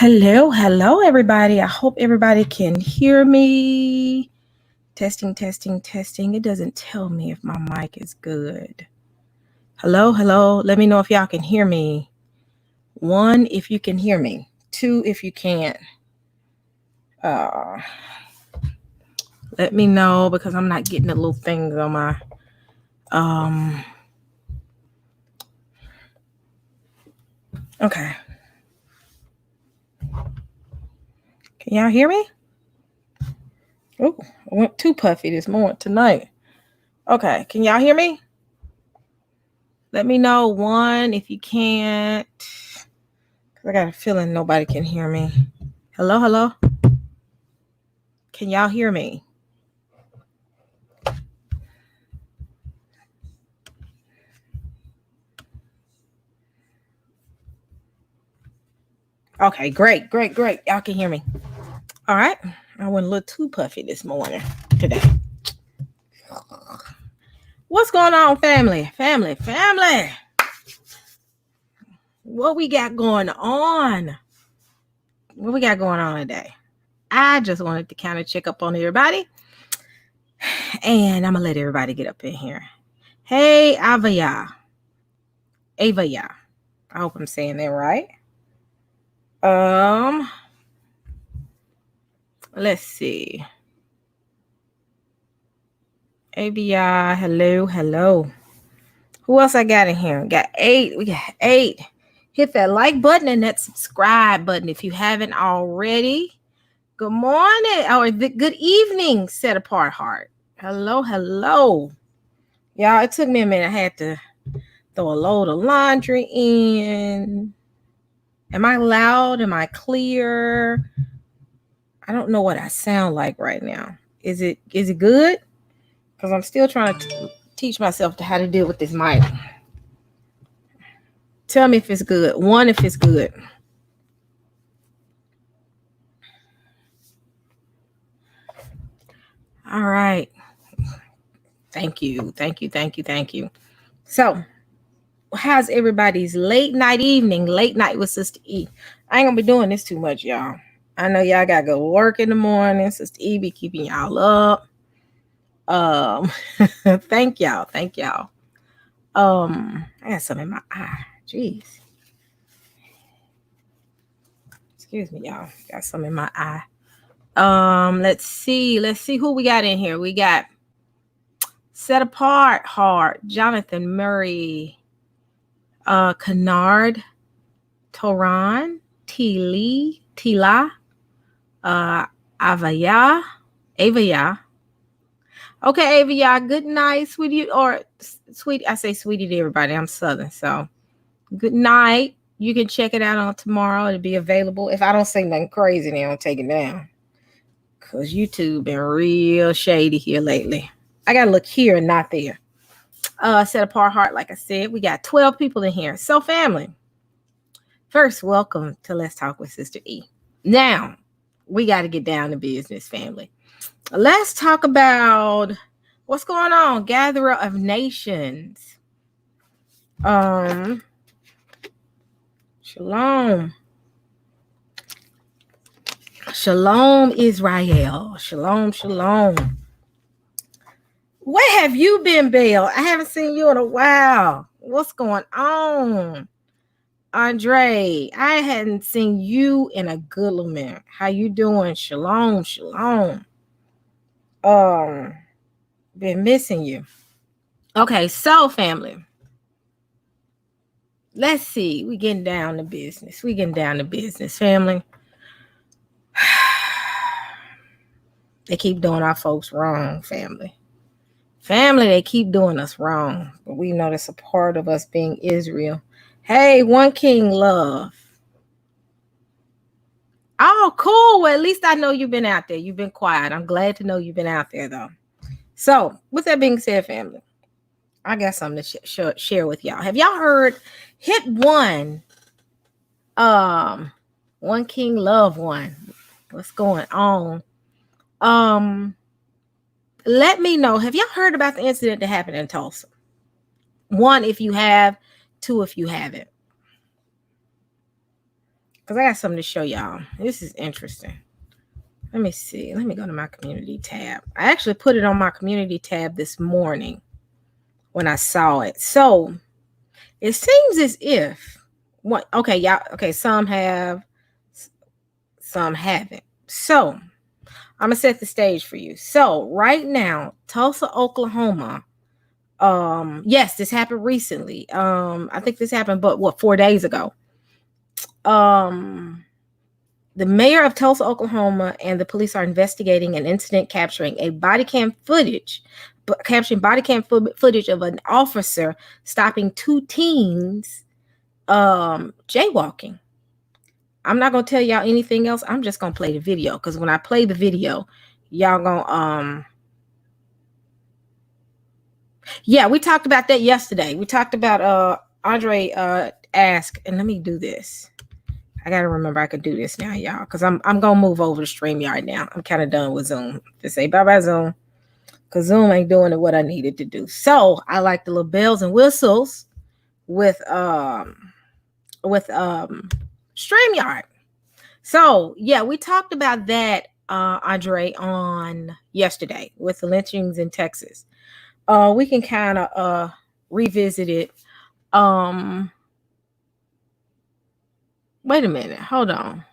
Hello, everybody. I hope everybody can hear me. Testing. It doesn't tell me if my mic is good. Hello. Let me know if y'all can hear me. 1, if you can hear me. 2, if you can't. Let me know because I'm not getting the little things on my Okay. Can y'all hear me? Oh, I went too puffy this morning tonight. Okay, can y'all hear me? Let me know 1 if you can't. I got a feeling nobody can hear me. Hello. Can y'all hear me? Okay, great. Y'all can hear me. All right. I went a little too puffy this morning today. What's going on, family? What we got going on? Today? I just wanted to kind of check up on everybody. And I'm going to let everybody get up in here. Hey, Avaya. I hope I'm saying that right. Let's see. ABI, hello. Who else I got in here? We got 8. Hit that like button and that subscribe button if you haven't already. Good morning or good evening, set apart heart. Hello. Y'all, it took me a minute. I had to throw a load of laundry in. Am I loud? Am I clear? I don't know what I sound like right now. Is it good? Because I'm still trying to teach myself how to deal with this mic. Tell me if it's good. 1, if it's good. All right. Thank you. So, how's everybody's late night with Sista E? I ain't gonna be doing this too much, y'all. I know y'all gotta go work in the morning. Sista E be keeping y'all up. Thank y'all. I got something in my eye. Jeez. Excuse me, y'all. Got something in my eye. Let's see who we got in here. We got Set Apart Heart, Jonathan Murray, Kennard, Toran, Tila, Avaya. Okay, Avaya, good night, sweetie, or sweetie. I say sweetie to everybody. I'm Southern, so good night. You can check it out on tomorrow. It'll be available. If I don't say nothing crazy, they don't take it down. Because YouTube been real shady here lately. I got to look here and not there. Set Apart Heart, like I said, we got 12 people in here. So, family, first, welcome to Let's Talk with Sista E. Now, we got to get down to business, family. Let's talk about what's going on. Gatherer of Nations. Shalom. Shalom, Israel. Shalom. Where have you been, Bill? I haven't seen you in a while. What's going on? Andre, I hadn't seen you in a good little minute. How you doing? Shalom. Been missing you. Okay, so family. Let's see. We getting down to business. Family. They keep doing our folks wrong, family. They keep doing us wrong. But we know that's a part of us being Israel. Hey, One King Love. Oh, cool. Well, at least I know you've been out there. You've been quiet. I'm glad to know you've been out there, though. So, with that being said, family, I got something to share with y'all. Have y'all heard? Hit 1. One King Love 1. What's going on? Let me know. Have y'all heard about the incident that happened in Tulsa? 1, if you have. 2, if you haven't. because I got something to show y'all. This is interesting. Let me see. Let me go to my community tab. I actually put it on my community tab this morning when I saw it. So it seems as if y'all. Okay, some have, some haven't. So I'm gonna set the stage for you. So right now, Tulsa, Oklahoma. Yes, this happened recently. I think this happened, but 4 days ago. The mayor of Tulsa, Oklahoma, and the police are investigating an incident capturing body cam footage of an officer stopping 2 teens jaywalking. I'm not gonna tell y'all anything else. I'm just gonna play the video, because when I play the video, y'all gonna yeah, we talked about that yesterday. We talked about Andre asked, and let me do this. I gotta remember I could do this now, y'all, because I'm gonna move over to StreamYard now. I'm kind of done with Zoom. To say bye-bye Zoom, because Zoom ain't doing what I needed to do. So I like the little bells and whistles with StreamYard. So yeah, we talked about that, Andre, on yesterday with the lynchings in Texas. We can kind of revisit it. Wait a minute. Hold on.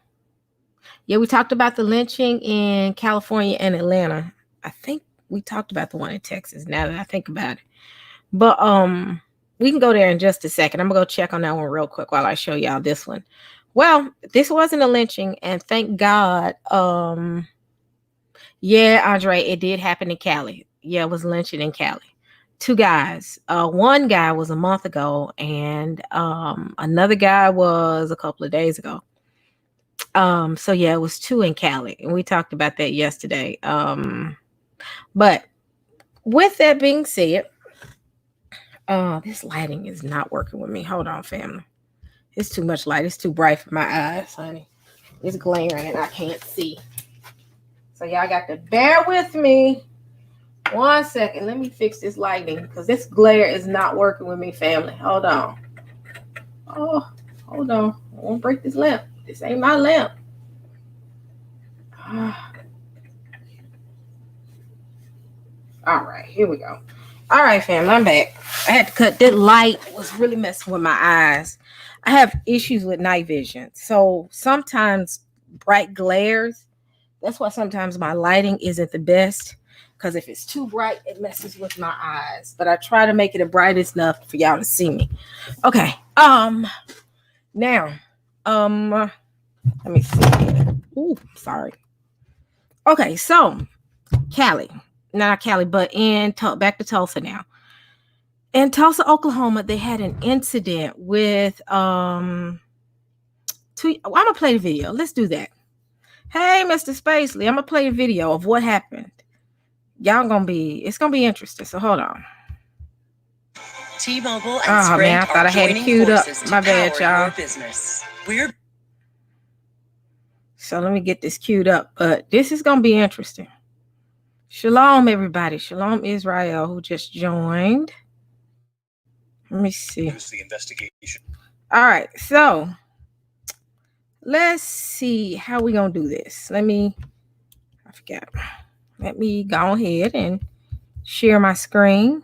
Yeah, we talked about the lynching in California and Atlanta. I think we talked about the one in Texas, now that I think about it. But we can go there in just a second. I'm going to go check on that one real quick while I show y'all this one. Well, this wasn't a lynching, and thank God. Yeah, Andre, it did happen in Cali. Yeah, it was lynching in Cali. 2 guys. One guy was a month ago, and another guy was a couple of days ago. So yeah, it was 2 in Cali, and we talked about that yesterday. But with that being said, this lighting is not working with me. Hold on, family. It's too much light. It's too bright for my eyes, honey. It's glaring and I can't see. So y'all got to bear with me. 1 second. Let me fix this lighting, because this glare is not working with me, family. Hold on. Oh, hold on. I won't break this lamp. This ain't my lamp. All right, here we go. All right, family, I'm back. I had to cut. That light was really messing with my eyes. I have issues with night vision. So sometimes bright glares. That's why sometimes my lighting isn't the best, because if it's too bright, it messes with my eyes. But I try to make it brightest enough for y'all to see me. Okay. Now, let me see. Ooh, sorry. Okay, so Cali, not Cali, but back to Tulsa now. In Tulsa, Oklahoma, they had an incident with I'm gonna play the video. Let's do that. Hey, Mr. Spacely, I'm gonna play a video of what happened. It's gonna be interesting. So hold on. T-Mobile and Sprint man, I thought I had it queued up. My bad, y'all. So let me get this queued up. But this is gonna be interesting. Shalom, everybody. Shalom, Israel, who just joined. Let me see. The investigation. All right, so let's see how we gonna do this. Let me go ahead and share my screen.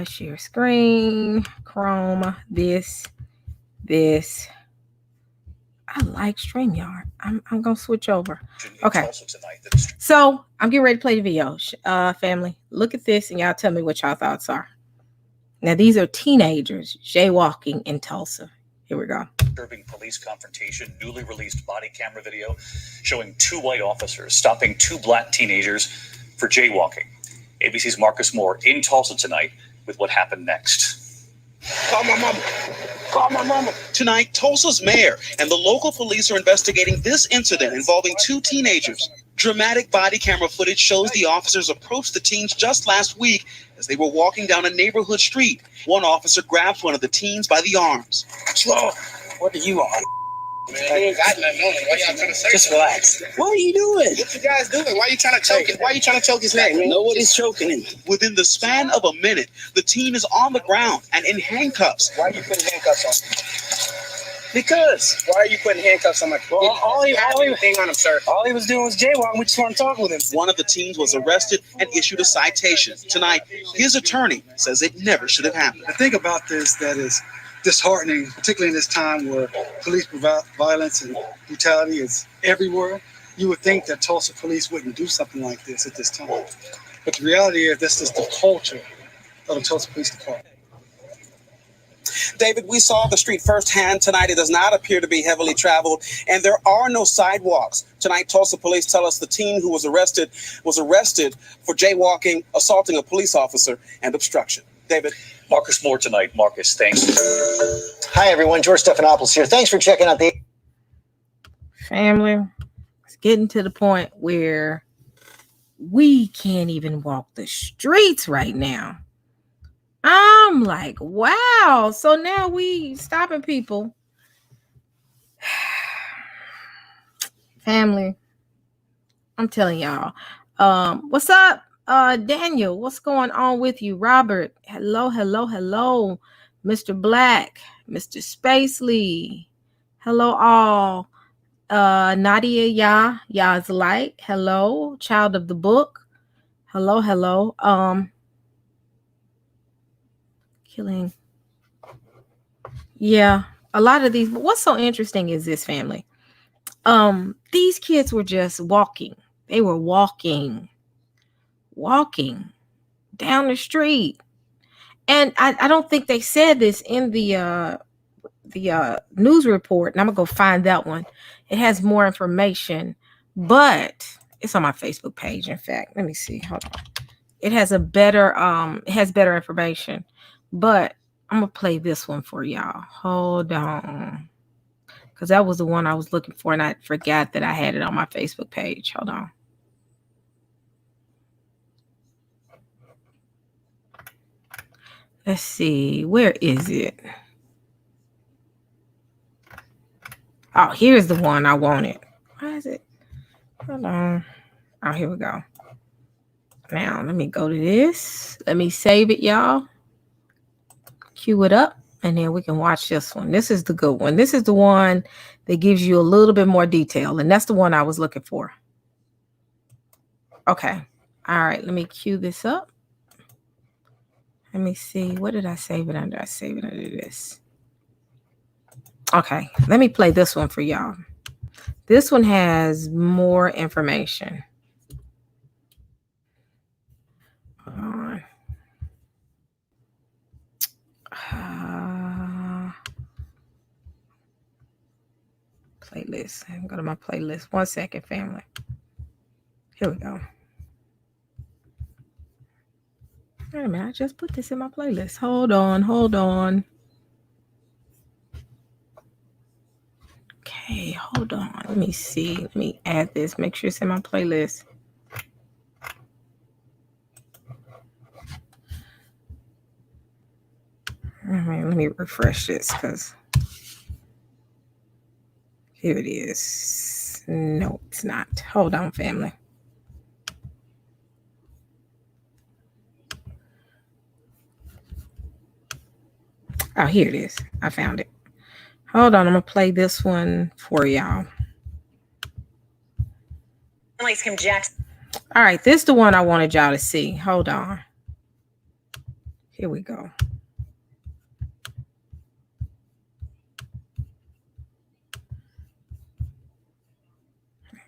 Share screen, Chrome, this. I like StreamYard. I'm gonna switch over. Okay. So I'm getting ready to play the video. Family, look at this and y'all tell me what y'all thoughts are. Now these are teenagers jaywalking in Tulsa. Here we go. Disturbing police confrontation, newly released body camera video showing 2 white officers stopping 2 black teenagers for jaywalking. ABC's Marcus Moore in Tulsa tonight with what happened next. Call my mama. Call my mama. Tonight, Tulsa's mayor and the local police are investigating this incident involving 2 teenagers. Dramatic body camera footage shows the officers approached the teens just last week as they were walking down a neighborhood street. One officer grabs one of the teens by the arms. Slow. What are you on? Man, you ain't got nothing on it. Why y'all trying to say Just relax. What are you doing? What you guys doing? Why you trying to choke it? Why you trying to choke his neck, man? Nobody's choking him. Within the span of a minute, the teen is on the ground and in handcuffs. Why you putting handcuffs on? Because. Why are you putting handcuffs on my? Well, all he on him, sir. All he was doing was jaywalking. We just want to talk with him. One of the teens was arrested and issued a citation. Tonight, his attorney says it never should have happened. The thing about this that is disheartening, particularly in this time where police violence and brutality is everywhere, you would think that Tulsa police wouldn't do something like this at this time. But the reality is this is the culture of the Tulsa Police Department. David, we saw the street firsthand tonight. It does not appear to be heavily traveled, and there are no sidewalks. Tonight, Tulsa police tell us the teen who was arrested for jaywalking, assaulting a police officer, and obstruction. David. Marcus Moore tonight. Marcus, thanks. Hi, everyone. George Stephanopoulos here. Thanks for checking out the family. It's getting to the point where we can't even walk the streets right now. I'm like, wow. So now we stopping people. Family, I'm telling y'all. What's up, Daniel? What's going on with you? Robert, hello. Mr. Black, Mr. Spacely, hello all. Nadia, Ya's light, hello. Child of the book, hello. Killing. Yeah, a lot of these. But what's so interesting is this, family. These kids were just walking. They were walking down the street. And I don't think they said this in the news report. And I'm gonna go find that one. It has more information, but it's on my Facebook page. In fact, let me see. Hold on. It has better information. But I'm going to play this one for y'all. Hold on. Because that was the one I was looking for, and I forgot that I had it on my Facebook page. Hold on. Let's see. Where is it? Oh, here's the one I wanted. Where is it? Hold on. Oh, here we go. Now, let me go to this. Let me save it, y'all. Cue it up, and then we can watch this one. This is the good one. This is the one that gives you a little bit more detail, and that's the one I was looking for. Okay. All right. Let me cue this up. Let me see. What did I save it under? I saved it under this. Okay. Let me play this one for y'all. This one has more information. Hold on. Playlist. I'm going to my playlist. 1 second, family. Here we go. Wait a minute. I just put this in my playlist. Hold on. Okay, hold on. Let me see. Let me add this. Make sure it's in my playlist. Let me refresh this because here it is. No, it's not. Hold on, family. Oh, here it is. I found it. Hold on. I'm going to play this one for y'all. Kim Jackson. All right. This is the one I wanted y'all to see. Hold on. Here we go.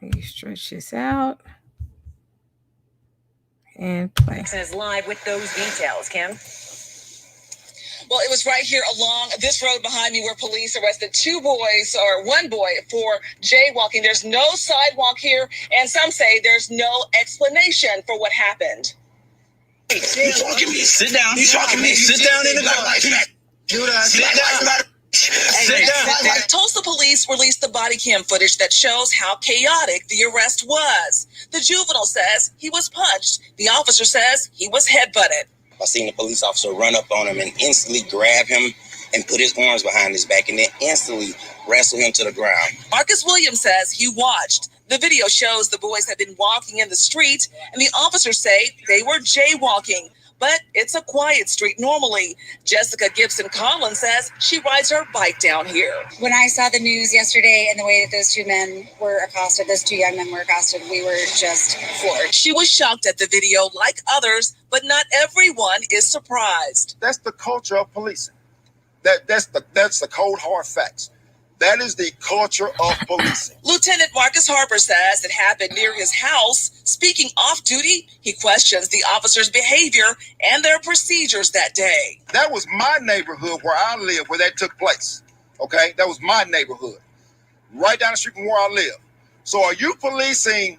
You stretch this out and play. Jackson is live with those details, Kim. Well, it was right here along this road behind me where police arrested one boy for jaywalking. There's no sidewalk here, and some say there's no explanation for what happened. Hey, you talking to me? Sit down. You talking to me? Sit down in the car. Sit down. Sit down. Tulsa police released the body cam footage that shows how chaotic the arrest was. The juvenile says he was punched. The officer says he was headbutted. I seen the police officer run up on him and instantly grab him and put his arms behind his back and then instantly wrestle him to the ground. Marcus Williams says he watched. The video shows the boys had been walking in the street, and the officers say they were jaywalking. but it's a quiet street normally. Jessica Gibson Collins says she rides her bike down here. When I saw the news yesterday and the way that those two young men were accosted, we were just floored. She was shocked at the video like others, but not everyone is surprised. That's the culture of policing. That's the cold hard facts. That is the culture of policing. Lieutenant Marcus Harper says it happened near his house. Speaking off duty, he questions the officers' behavior and their procedures that day. That was my neighborhood where I live, where that took place. Okay, that was my neighborhood, right down the street from where I live. So are you policing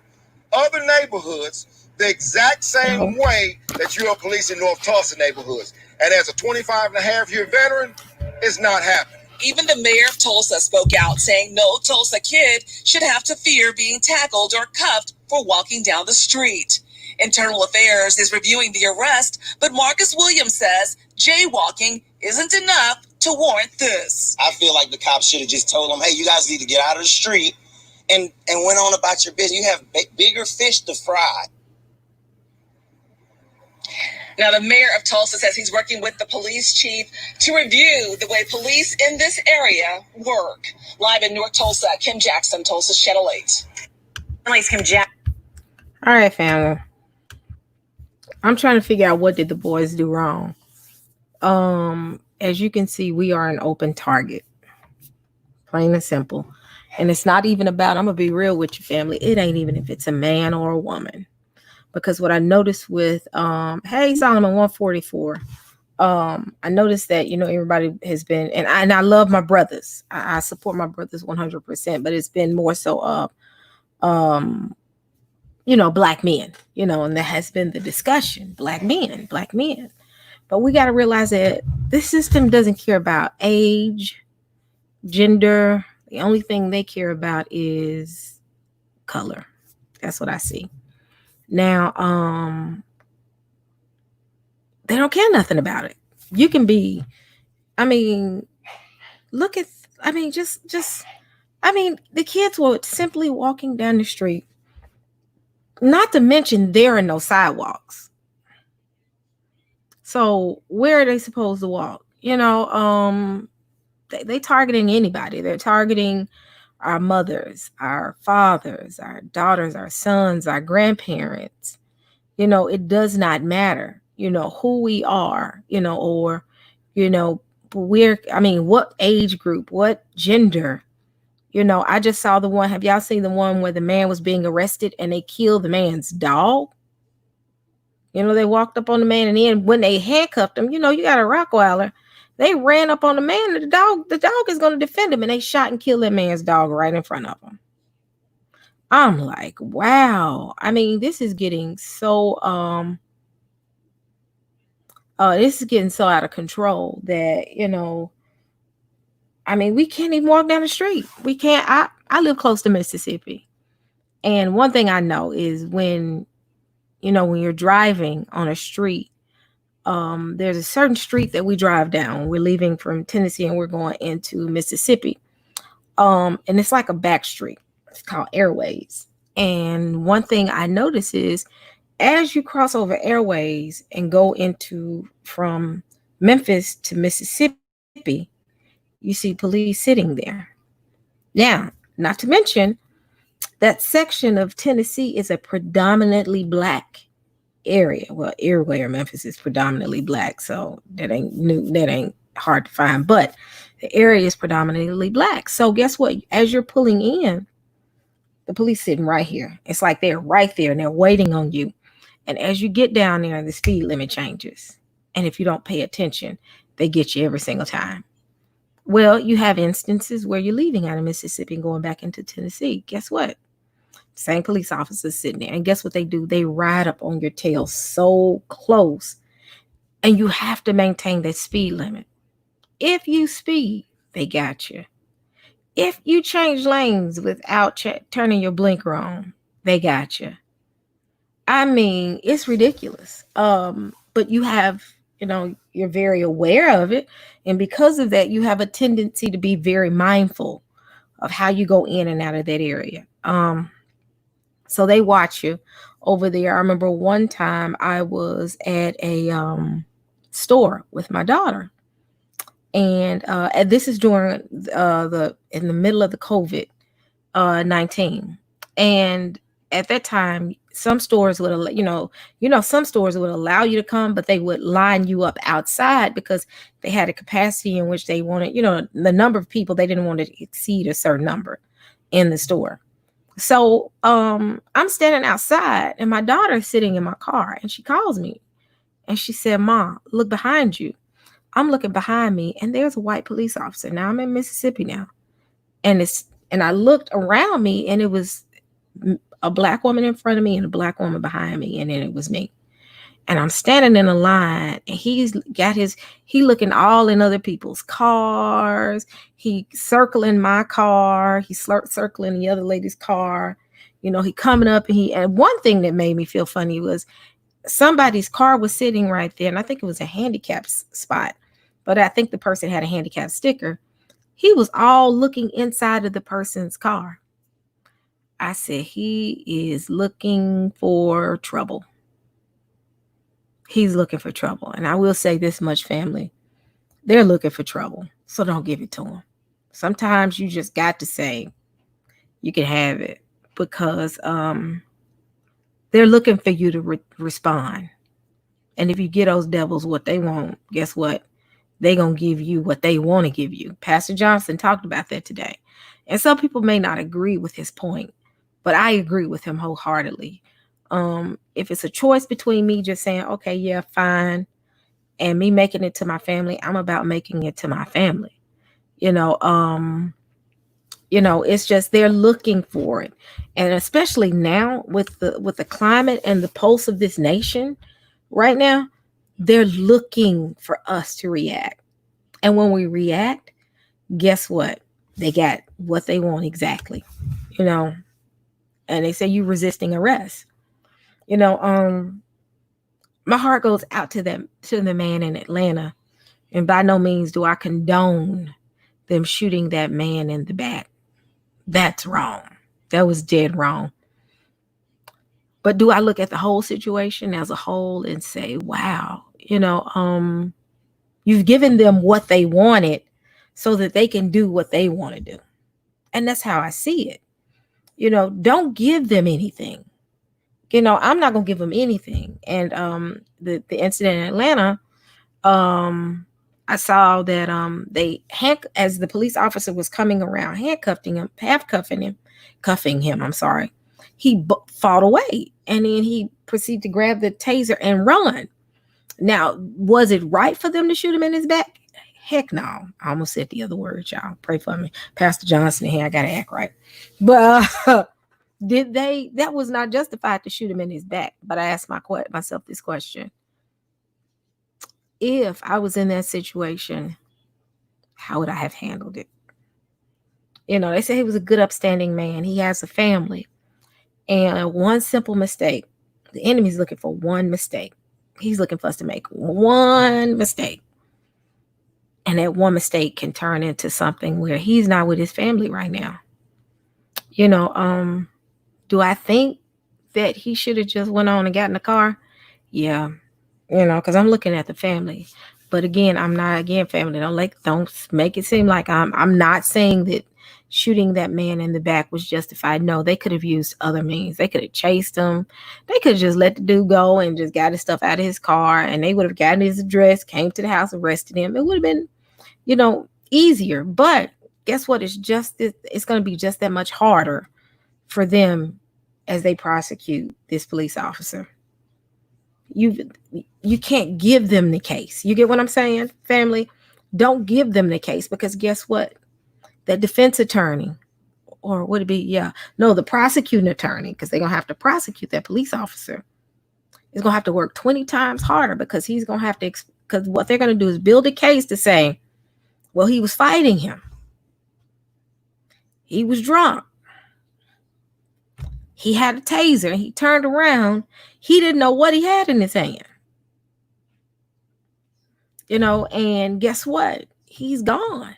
other neighborhoods the exact same way that you are policing North Tulsa neighborhoods? And as a 25-and-a-half-year veteran, it's not happening. Even the mayor of Tulsa spoke out, saying no Tulsa kid should have to fear being tackled or cuffed for walking down the street. Internal Affairs is reviewing the arrest, but Marcus Williams says jaywalking isn't enough to warrant this. I feel like the cops should have just told them, hey, you guys need to get out of the street and went on about your business. You have bigger fish to fry. Now, the mayor of Tulsa says he's working with the police chief to review the way police in this area work. Live in North Tulsa, Kim Jackson, Tulsa's Channel 8. Kim Jackson. All right, family. I'm trying to figure out what did the boys do wrong. As you can see, we are an open target. Plain and simple. And it's not even about, I'm going to be real with you, family. It ain't even if it's a man or a woman. Because what I noticed with, hey, Solomon 144, I noticed that, everybody has been, and I love my brothers. I support my brothers 100%, but it's been more so of, black men, and that has been the discussion, black men. But we got to realize that this system doesn't care about age, gender. The only thing they care about is color. That's what I see. Now, they don't care nothing about it. You can be, the kids were simply walking down the street, not to mention there are no sidewalks. So where are they supposed to walk? They targeting anybody. They're targeting our mothers, our fathers, our daughters, our sons, our grandparents. It does not matter, who we are, or, what age group, what gender. I just saw the one. Have y'all seen the one where the man was being arrested and they killed the man's dog? They walked up on the man, and then when they handcuffed him, you got a Rottweiler. They ran up on the man, and the dog is going to defend him, and they shot and killed that man's dog right in front of him. I'm like, wow. This is getting so out of control that, we can't even walk down the street. We can't. I live close to Mississippi. And one thing I know is when you're driving on a street, there's a certain street that we drive down. We're leaving from Tennessee and we're going into Mississippi. And it's like a back street. It's called Airways. And one thing I notice is as you cross over Airways and go from Memphis to Mississippi, you see police sitting there. Now, not to mention that section of Tennessee is a predominantly black area. Well, everywhere in Memphis is predominantly black, so that ain't hard to find, but the area is predominantly black. So guess what? As you're pulling in, the police sitting right here. It's like they're right there and they're waiting on you. And as you get down there, the speed limit changes. And if you don't pay attention, they get you every single time. Well, you have instances where you're leaving out of Mississippi and going back into Tennessee. Guess what? Same police officers sitting there. And guess what they do? They ride up on your tail so close. And you have to maintain that speed limit. If you speed, they got you. If you change lanes without turning your blinker on, they got you. It's ridiculous. But you have, you're very aware of it. And because of that, you have a tendency to be very mindful of how you go in and out of that area. So they watch you over there. I remember one time I was at a store with my daughter, and this is during in the middle of the COVID-19, and at that time, some stores would, some stores would allow you to come, but they would line you up outside because they had a capacity in which they wanted, the number of people, they didn't want to exceed a certain number in the store. So I'm standing outside and my daughter is sitting in my car and she calls me and she said, "Mom, look behind you." I'm looking behind me and there's a white police officer. Now I'm in Mississippi now. And I looked around me and it was a black woman in front of me and a black woman behind me, and then it was me. And I'm standing in a line and he looking all in other people's cars. He circling my car. He's circling the other lady's car. He coming up and one thing that made me feel funny was somebody's car was sitting right there. And I think it was a handicap spot, but I think the person had a handicap sticker. He was all looking inside of the person's car. I said, he is looking for trouble. He's looking for trouble. And I will say this much, family. They're looking for trouble. So don't give it to them. Sometimes you just got to say, you can have it, because they're looking for you to respond. And if you get those devils what they want, guess what? They're going to give you what they want to give you. Pastor Johnson talked about that today. And some people may not agree with his point, but I agree with him wholeheartedly. If it's a choice between me just saying, okay, yeah, fine, and me making it to my family, I'm about making it to my family. It's just they're looking for it. And especially now with the climate and the pulse of this nation right now, they're looking for us to react. And when we react, guess what? They got what they want exactly. And they say you resisting arrest. My heart goes out to the man in Atlanta. And by no means do I condone them shooting that man in the back. That's wrong. That was dead wrong. But do I look at the whole situation as a whole and say, wow, you've given them what they wanted so that they can do what they want to do. And that's how I see it. Don't give them anything. I'm not going to give them anything. And the incident in Atlanta, I saw that as the police officer was coming around, cuffing him, I'm sorry, he fought away. And then he proceeded to grab the taser and run. Now, was it right for them to shoot him in his back? Heck no. I almost said the other word, y'all. Pray for me. Pastor Johnson, here, I got to act right. But that was not justified to shoot him in his back. But I asked myself this question. If I was in that situation, how would I have handled it? They say he was a good, upstanding man. He has a family. And one simple mistake, the enemy's looking for one mistake. He's looking for us to make one mistake. And that one mistake can turn into something where he's not with his family right now. Do I think that he should have just went on and got in the car? Yeah. Because I'm looking at the family. But again, I'm not family. Don't make it seem like I'm not saying that shooting that man in the back was justified. No, they could have used other means. They could have chased him. They could have just let the dude go and just got his stuff out of his car, and they would have gotten his address, came to the house, arrested him. It would have been, easier. But guess what? It's going to be just that much harder for them as they prosecute this police officer. You can't give them the case. You get what I'm saying, family? Don't give them the case, because guess what? That defense attorney, or would it be, the prosecuting attorney, because they're going to have to prosecute that police officer, is going to have to work 20 times harder, because he's going to have to, because what they're going to do is build a case to say, well, he was fighting him. He was drunk. He had a taser. He turned around. He didn't know what he had in his hand. And guess what? He's gone.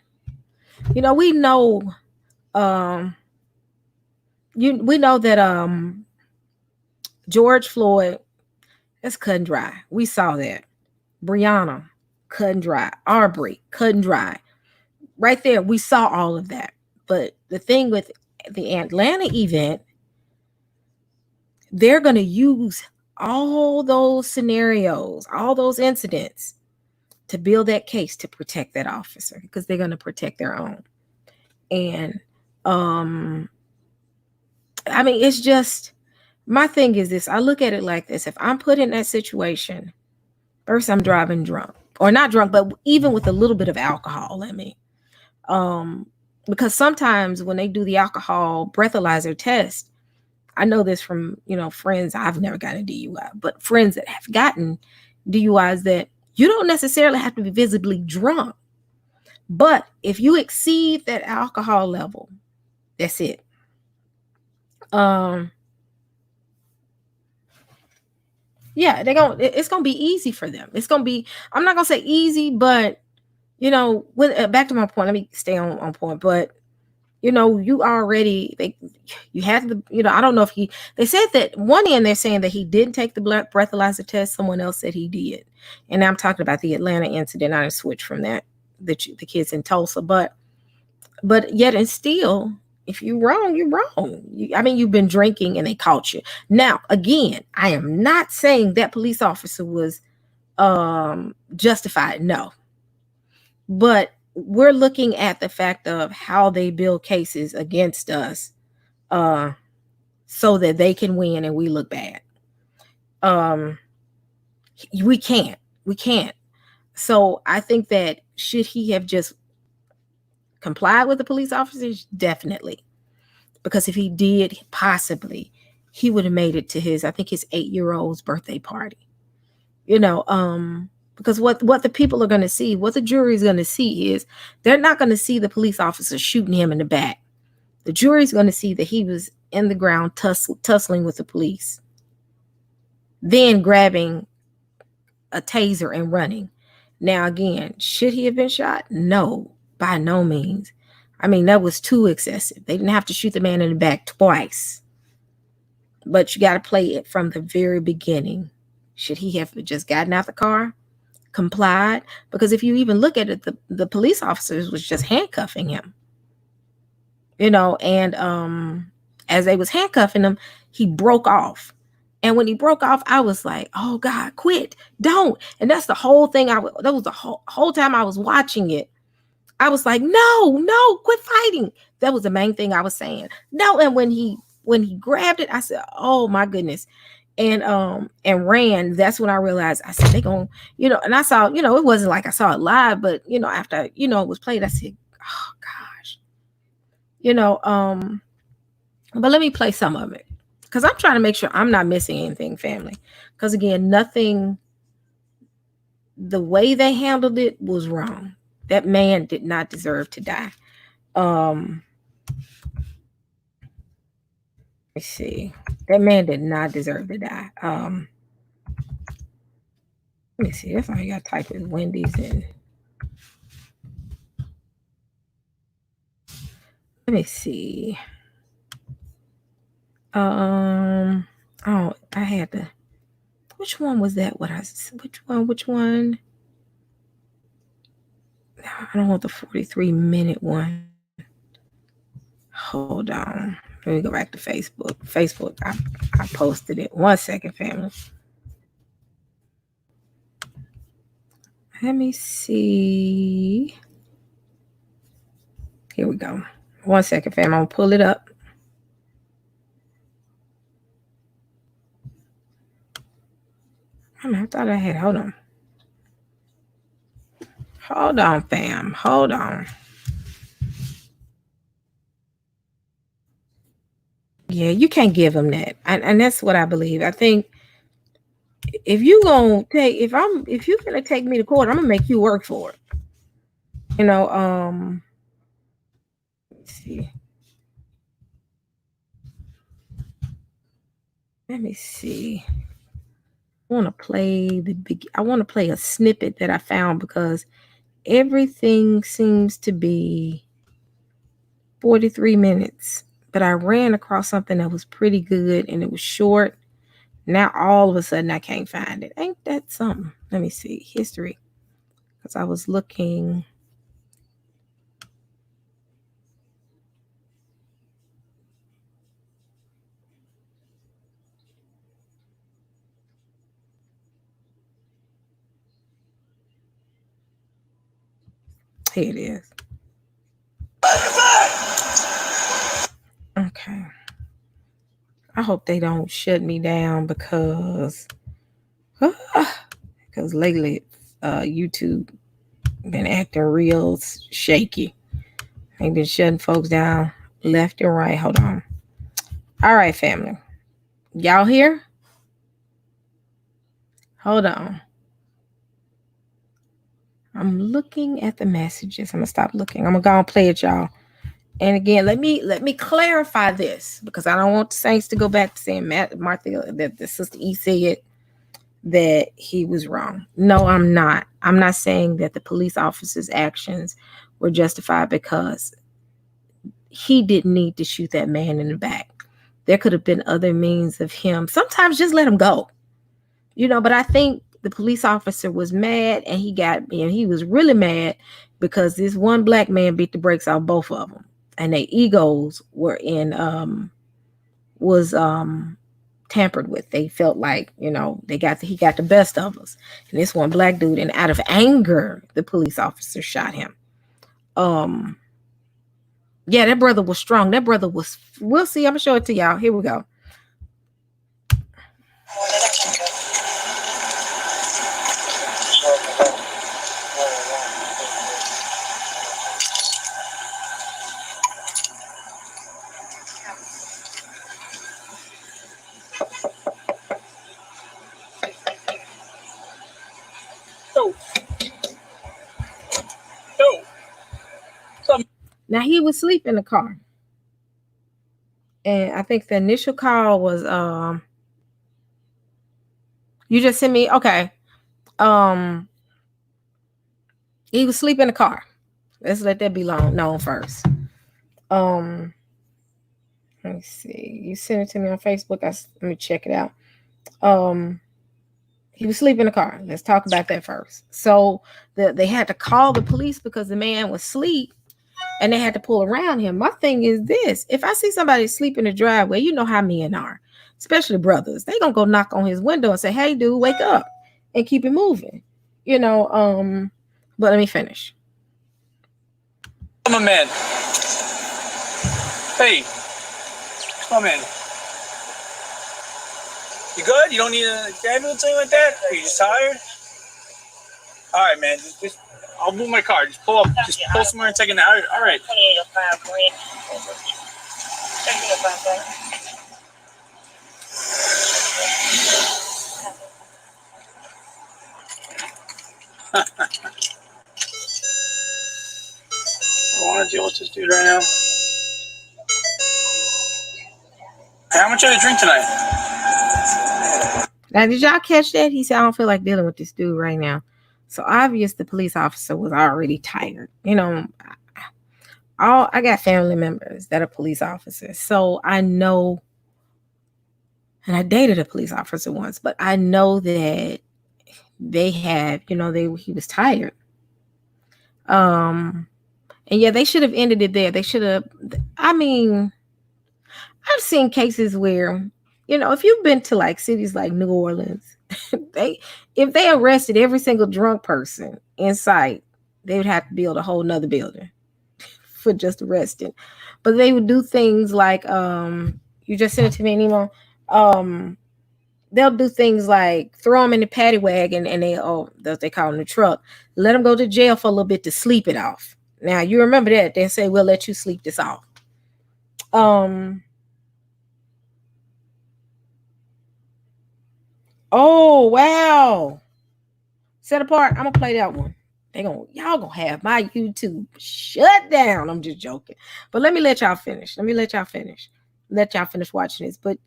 We know, we know that George Floyd, that's cut and dry. We saw that. Breonna, cut and dry. Arbery, cut and dry. Right there, we saw all of that. But the thing with the Atlanta event, they're going to use all those scenarios, all those incidents to build that case to protect that officer because they're going to protect their own. And I mean, it's just, my thing is this. I look at it like this. If I'm put in that situation, first I'm driving drunk, or not drunk, but even with a little bit of alcohol in me. Because sometimes when they do the alcohol breathalyzer test, I know this from, friends. I've never gotten a DUI, but friends that have gotten DUIs, that you don't necessarily have to be visibly drunk. But if you exceed that alcohol level, that's it. Yeah, it's gonna be easy for them. It's gonna be, I'm not gonna say easy, but back to my point, let me stay on point. But you already, you had the, I don't know if they said that one end they're saying that he didn't take the breathalyzer test. Someone else said he did. And I'm talking about the Atlanta incident. I switched from that, the kids in Tulsa, but yet and still, if you're wrong, you're wrong. You've been drinking and they caught you. Now, again, I am not saying that police officer was justified. No. But we're looking at the fact of how they build cases against us so that they can win and we look bad. We can't. So I think that should he have just complied with the police officers? Definitely. Because if he did, possibly, he would have made it to his 8-year-old's birthday party. Because what the people are going to see, what the jury is going to see is, they're not going to see the police officer shooting him in the back. The jury is going to see that he was in the ground tussling with the police, then grabbing a taser and running. Now, again, should he have been shot? No, by no means. That was too excessive. They didn't have to shoot the man in the back twice. But you got to play it from the very beginning. Should he have just gotten out the car? Complied? Because if you even look at it, the police officers was just handcuffing him, and as they was handcuffing him, he broke off. And when he broke off, I was like, oh God, quit, don't. And that's the whole thing. That was the whole time I was watching it. I was like, no, quit fighting. That was the main thing I was saying. No. And when he grabbed it, I said, oh my goodness. And ran. That's when I realized, I said, they gonna, and I saw, it wasn't like I saw it live, but after, it was played, I said, oh gosh, but let me play some of it, because I'm trying to make sure I'm not missing anything, family. Because again, nothing, the way they handled it was wrong. That man did not deserve to die. Let's see. That man did not deserve to die. Let me see. That's all you got to type is Wendy's in. Let me see. Oh, I had to. Which one was that? Which one? No, I don't want the 43-minute one. Hold on. Let me go back to Facebook. I posted it. 1 second, family. Let me see. Here we go. 1 second, fam. I'm going to pull it up. I thought I had. Hold on. Hold on, fam. Hold on. Yeah, you can't give them that. And that's what I believe. I think if you're going to take me to court, I'm going to make you work for it. Let's see. Let me see. I want to play a snippet that I found, because everything seems to be 43 minutes. But I ran across something that was pretty good, and it was short. Now all of a sudden I can't find it. Ain't that something? Let me see. History. Because I was looking. Here it is. Okay. I hope they don't shut me down because lately YouTube been acting real shaky. They've been shutting folks down left and right. Hold on. All right, family. Y'all here? Hold on. I'm looking at the messages. I'm gonna stop looking. I'm gonna go and play it, y'all. And again, let me clarify this because I don't want the Saints to go back to saying Martha that the Sister E said that he was wrong. No, I'm not. I'm not saying that the police officer's actions were justified because he didn't need to shoot that man in the back. There could have been other means of him. Sometimes just let him go. But I think the police officer was mad and he was really mad because this one black man beat the brakes off both of them. And their egos were tampered with. They felt like, he got the best of us. And this one black dude, and out of anger, the police officer shot him. Yeah, that brother was strong. That brother was, we'll see. I'm gonna show it to y'all. Here we go. Now he was asleep in the car. And I think the initial call was you just sent me, okay. He was asleep in the car. Let's let that be known first. Let me see. You sent it to me on Facebook. Let me check it out. He was asleep in the car. Let's talk about that first. So they had to call the police because the man was asleep. And they had to pull around him. My thing is this. If I see somebody sleep in the driveway, you know how men are, especially brothers. They gonna go knock on his window and say, hey, dude, wake up and keep it moving. But let me finish. Come on, man. Hey, come on, man. You good? You don't need a ambulance or anything like that? Are you just tired? All right, man. Just I'll move my car. Just pull up. Just pull somewhere and take it out. All right. I want to deal with this dude right now. How much did I drink tonight? Now, did y'all catch that? He said, I don't feel like dealing with this dude right now. So obvious the police officer was already tired. I got family members that are police officers. So I know, and I dated a police officer once, but I know that they have, he was tired. And yeah, they should have ended it there. They should have, I've seen cases where, if you've been to like cities like New Orleans, if they arrested every single drunk person in sight, they would have to build a whole nother building for just arresting. But they would do things like, you just sent it to me, Nemo. They'll do things like throw them in the paddy wagon and they call them the truck. Let them go to jail for a little bit to sleep it off. Now you remember that they say we'll let you sleep this off. Oh wow! Set apart. I'm gonna play that one. Y'all gonna have my YouTube shut down. I'm just joking. But let me let y'all finish. Let y'all finish watching this. But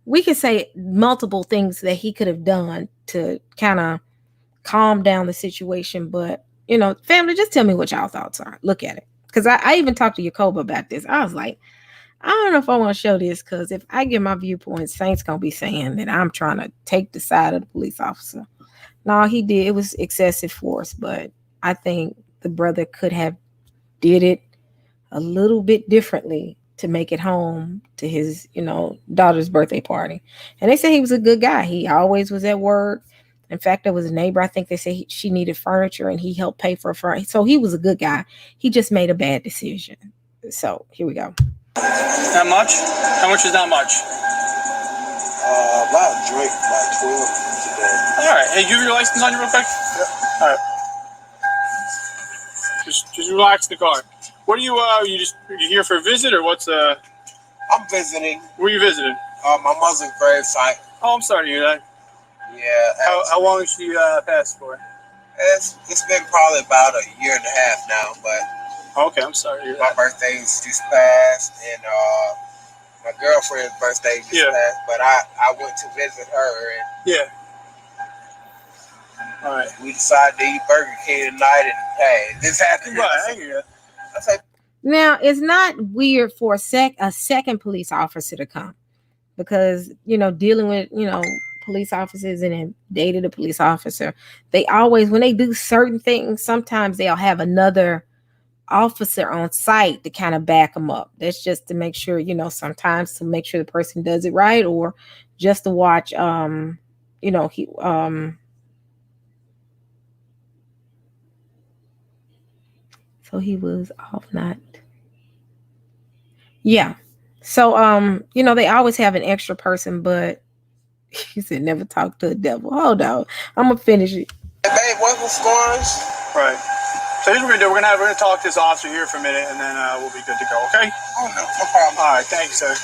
we could say multiple things that he could have done to kind of calm down the situation. But family, just tell me what y'all thoughts are. Look at it. Because I even talked to Jacoba about this. I was like, I don't know if I want to show this because if I give my viewpoint, Saint's gonna be saying that I'm trying to take the side of the police officer. No, he did. It was excessive force, but I think the brother could have did it a little bit differently to make it home to his, daughter's birthday party. And they said he was a good guy. He always was at work. In fact, there was a neighbor. I think they said she needed furniture, and he helped pay for her. So he was a good guy. He just made a bad decision. So here we go. Not much? How much is not much? About a drink, about 12 today. All right. Hey, give your license on you real quick. Yep. All right. Just relax in the car. What are you? You here for a visit or what's? I'm visiting. Where are you visiting? My mother's grave site. Oh, I'm sorry to hear that. Yeah. How long has she passed for? It's been probably about a year and a half now, but. Okay, I'm sorry to hear my that. birthday's just passed, and my girlfriend's birthday just passed. But I went to visit her, and yeah. All right. We decided to eat Burger King tonight, and hey, this happened. Right, I hear you. Now, it's not weird for a second police officer to come because, dealing with, police officers and then dated a police officer, they always, when they do certain things, sometimes they'll have another officer on site to kind of back them up. That's just to make sure, sometimes to make sure the person does it right or just to watch, so he was off night. Yeah. So, they always have an extra person, but he said never talk to a devil. Hold on. I'm going to finish it. Hey, babe, what's going on? Right. So here's what we're going to do. We're going to talk to this officer here for a minute, and then we'll be good to go, okay? Oh, no problem. All right. Thank you, sir.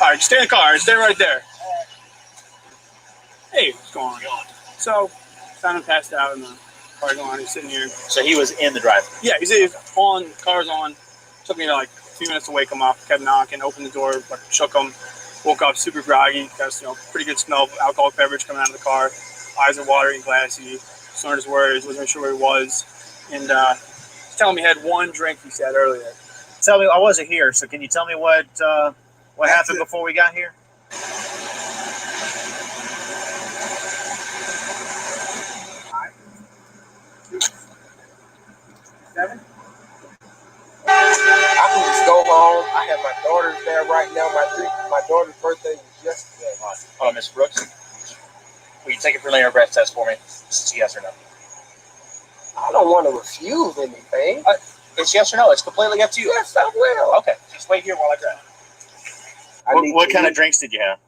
All right. Stay in the car. Stay right there. Hey, what's going on? So, found him passed out in the parking lot. He's sitting here. So he was in the drive? Yeah, he's on. Car's on. Took me like a few minutes to wake him up. Kept knocking. Opened the door. Shook him. Woke up super groggy. Got pretty good smell of alcoholic beverage coming out of the car. Eyes are watery, glassy. Slurred his words. Wasn't sure where he was. And he's telling me he had one drink. He said earlier. Tell me, I wasn't here. So can you tell me what happened before we got here? I can just go home. I have my daughters there right now. My daughter's birthday was yesterday. Oh, Miss Brooks, will you take a preliminary breath test for me? Just yes or no. I don't want to refuse anything. It's yes or no. It's completely up to you. Yes, I will. Okay, just wait here while I grab it. What kind of drinks did you have?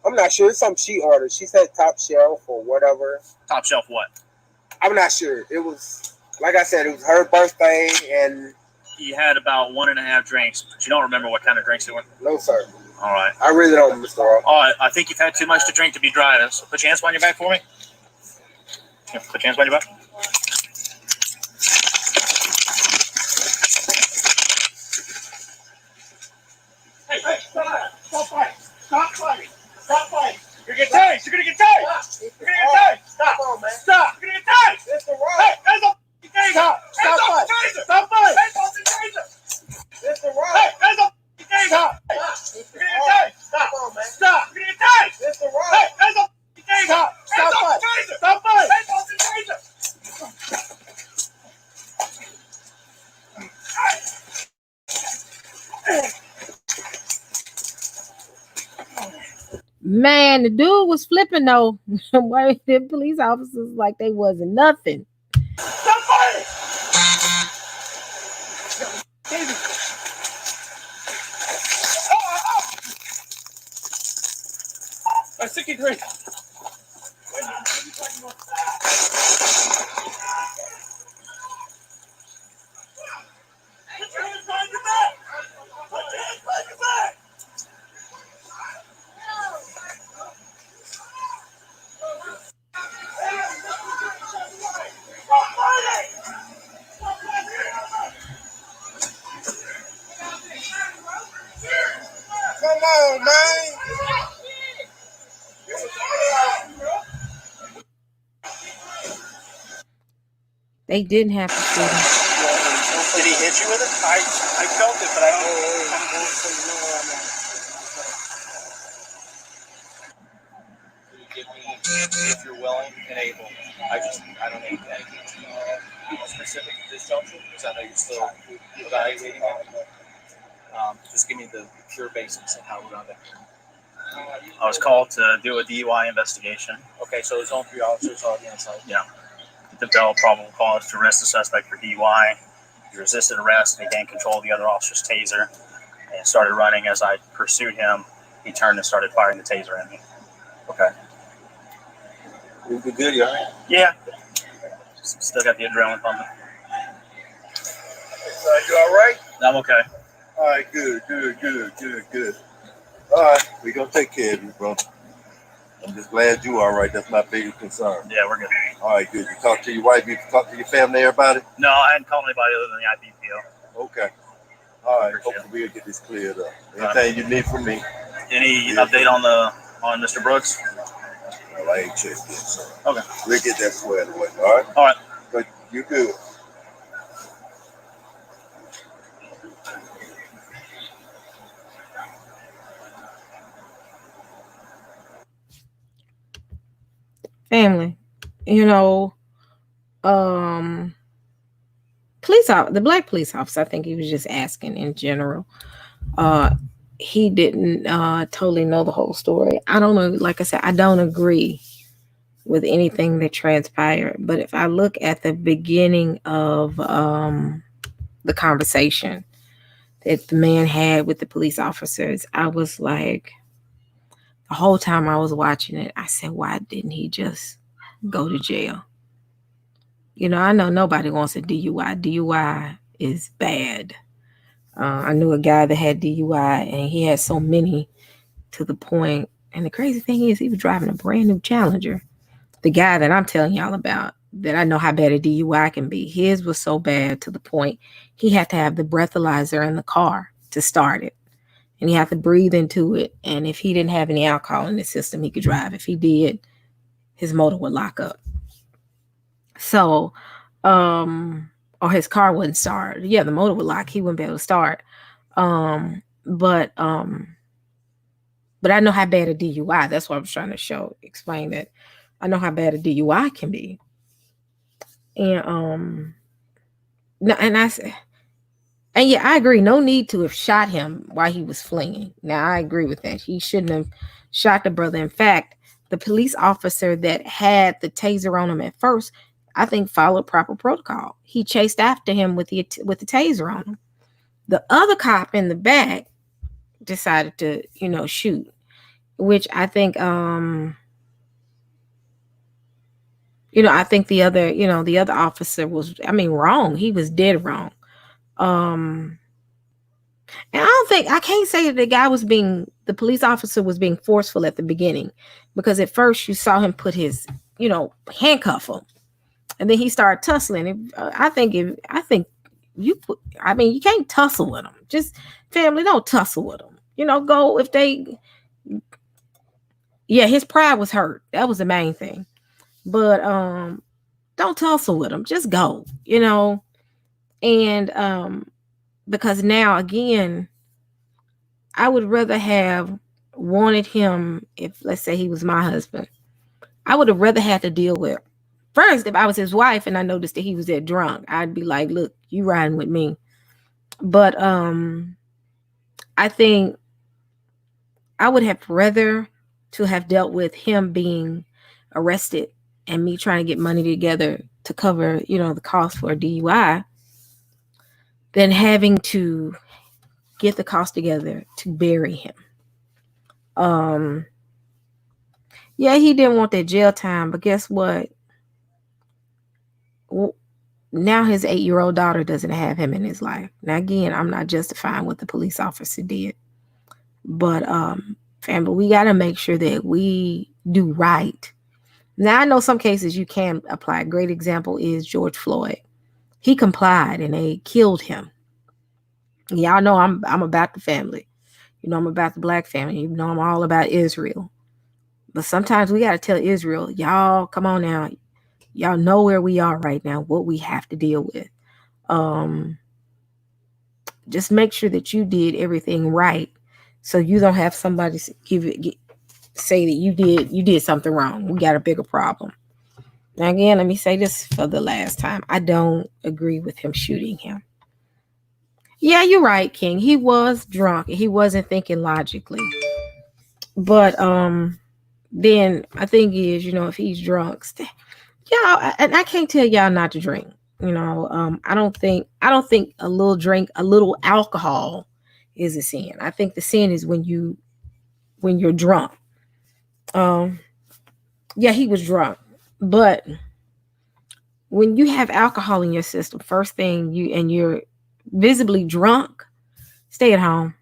I'm not sure. It's something she ordered. She said top shelf or whatever. Top shelf what? I'm not sure. It was, like I said, it was her birthday, and You had about 1.5 drinks, but you don't remember what kind of drinks they were? No, sir. All right. I really don't, Mr. Ross. All right. I think you've had too much to drink to be driving. So put your hands behind your back for me. Yeah, put your hands behind your back. Hey, stop fighting. Stop fighting. Stop fighting. You're going to get tased. You're going to get tased. You're going to get tased. Stop. Come on, man. Stop. You're going to get tased. Mr. Ross. Hey, hands up the taser. Stop. Hands Stop up the taser. Stop fighting. Hands up the taser. Mr. Ross. Hey, hands up the taser. Stop. You're going to get tased. Stop. Come on, man. Stop. You're going to get tased. Mr. Ross. Hey, hands up the taser. Stop. Hands Stop up the taser. Stop fighting. Hands up the taser. Man, the dude was flipping though. Why the police officers like they wasn't nothing? Stop fighting. 63. Come on, man. They didn't have to shoot him. Did he hit you with it? I felt it, but I don't kind of know so you know where I'm at. Can you give me, if you're willing and able, I don't need anything specific at this juncture, because I know you're still evaluating it. Just give me the pure basics of how we're going to. I was called to do a DUI investigation. Okay, so there's only 3 officers on the inside. Yeah. Developed probable cause to arrest the suspect for DUI. He resisted arrest and he gained control of the other officer's taser and started running. As I pursued him, he turned and started firing the taser at me. Okay. You good? You all right? Yeah. Still got the adrenaline pumping. You all right? I'm okay. All right, good. All right, we're going to take care of you, bro. I'm just glad you all right. That's my biggest concern. Yeah, we're good. All right, good. You talk to your wife, you talk to your family, everybody? No, I hadn't called anybody other than the IPPO. Okay. All right, hopefully we'll get this cleared up. Anything you need from me? Any update on Mr. Brooks? Well, I ain't checked yet, so okay. We'll get that squared away, all right? All right. But you're good. Family, you know, the black police officer, I think he was just asking in general. He didn't totally know the whole story. I don't know. Like I said, I don't agree with anything that transpired. But if I look at the beginning of the conversation that the man had with the police officers, I was like, the whole time I was watching it, I said, why didn't he just go to jail? You know, I know nobody wants a DUI. DUI is bad. I knew a guy that had DUI, and he had so many to the point. And the crazy thing is, he was driving a brand new Challenger. The guy that I'm telling y'all about, that I know how bad a DUI can be, his was so bad to the point he had to have the breathalyzer in the car to start it. And he had to breathe into it. And if he didn't have any alcohol in the system, he could drive. If he did, his motor would lock up. So, or his car wouldn't start. Yeah, the motor would lock. He wouldn't be able to start. But I know how bad a DUI. That's what I was trying to explain that I know how bad a DUI can be. And no, and yeah, I agree. No need to have shot him while he was fleeing. Now, I agree with that. He shouldn't have shot the brother. In fact, the police officer that had the taser on him at first, I think, followed proper protocol. He chased after him with the taser on him. The other cop in the back decided to, shoot, which I think, I think the other officer was, wrong. He was dead wrong. And I can't say that the police officer was being forceful at the beginning, because at first you saw him put his, handcuff him, and then he started tussling. You can't tussle with them. Just family, don't tussle with them. Go if they, his pride was hurt. That was the main thing. But don't tussle with them. Just go, and because now again, I would rather have wanted him, if let's say he was my husband, I would have rather had to deal with. First, if I was his wife and I noticed that he was that drunk, I'd be like, look, you riding with me. But I think I would have rather to have dealt with him being arrested and me trying to get money together to cover, the cost for a DUI, than having to get the cost together to bury him. He didn't want that jail time, but guess what? Now his 8-year-old daughter doesn't have him in his life. Now, again, I'm not justifying what the police officer did, but family, we got to make sure that we do right. Now, I know some cases you can apply. A great example is George Floyd. He complied and they killed him. Y'all know I'm about the family. I'm about the black family. I'm all about Israel. But sometimes we got to tell Israel, y'all, come on now. Y'all know where we are right now, what we have to deal with. just make sure that you did everything right, so you don't have somebody say that you did something wrong. We got a bigger problem. Now again, let me say this for the last time. I don't agree with him shooting him. Yeah, you're right, King. He was drunk. He wasn't thinking logically. But then I think is, if he's drunk, y'all, and I can't tell y'all not to drink. I don't think a little drink, a little alcohol is a sin. I think the sin is when you're drunk. Yeah, he was drunk. But when you have alcohol in your system, first thing you're visibly drunk, stay at home.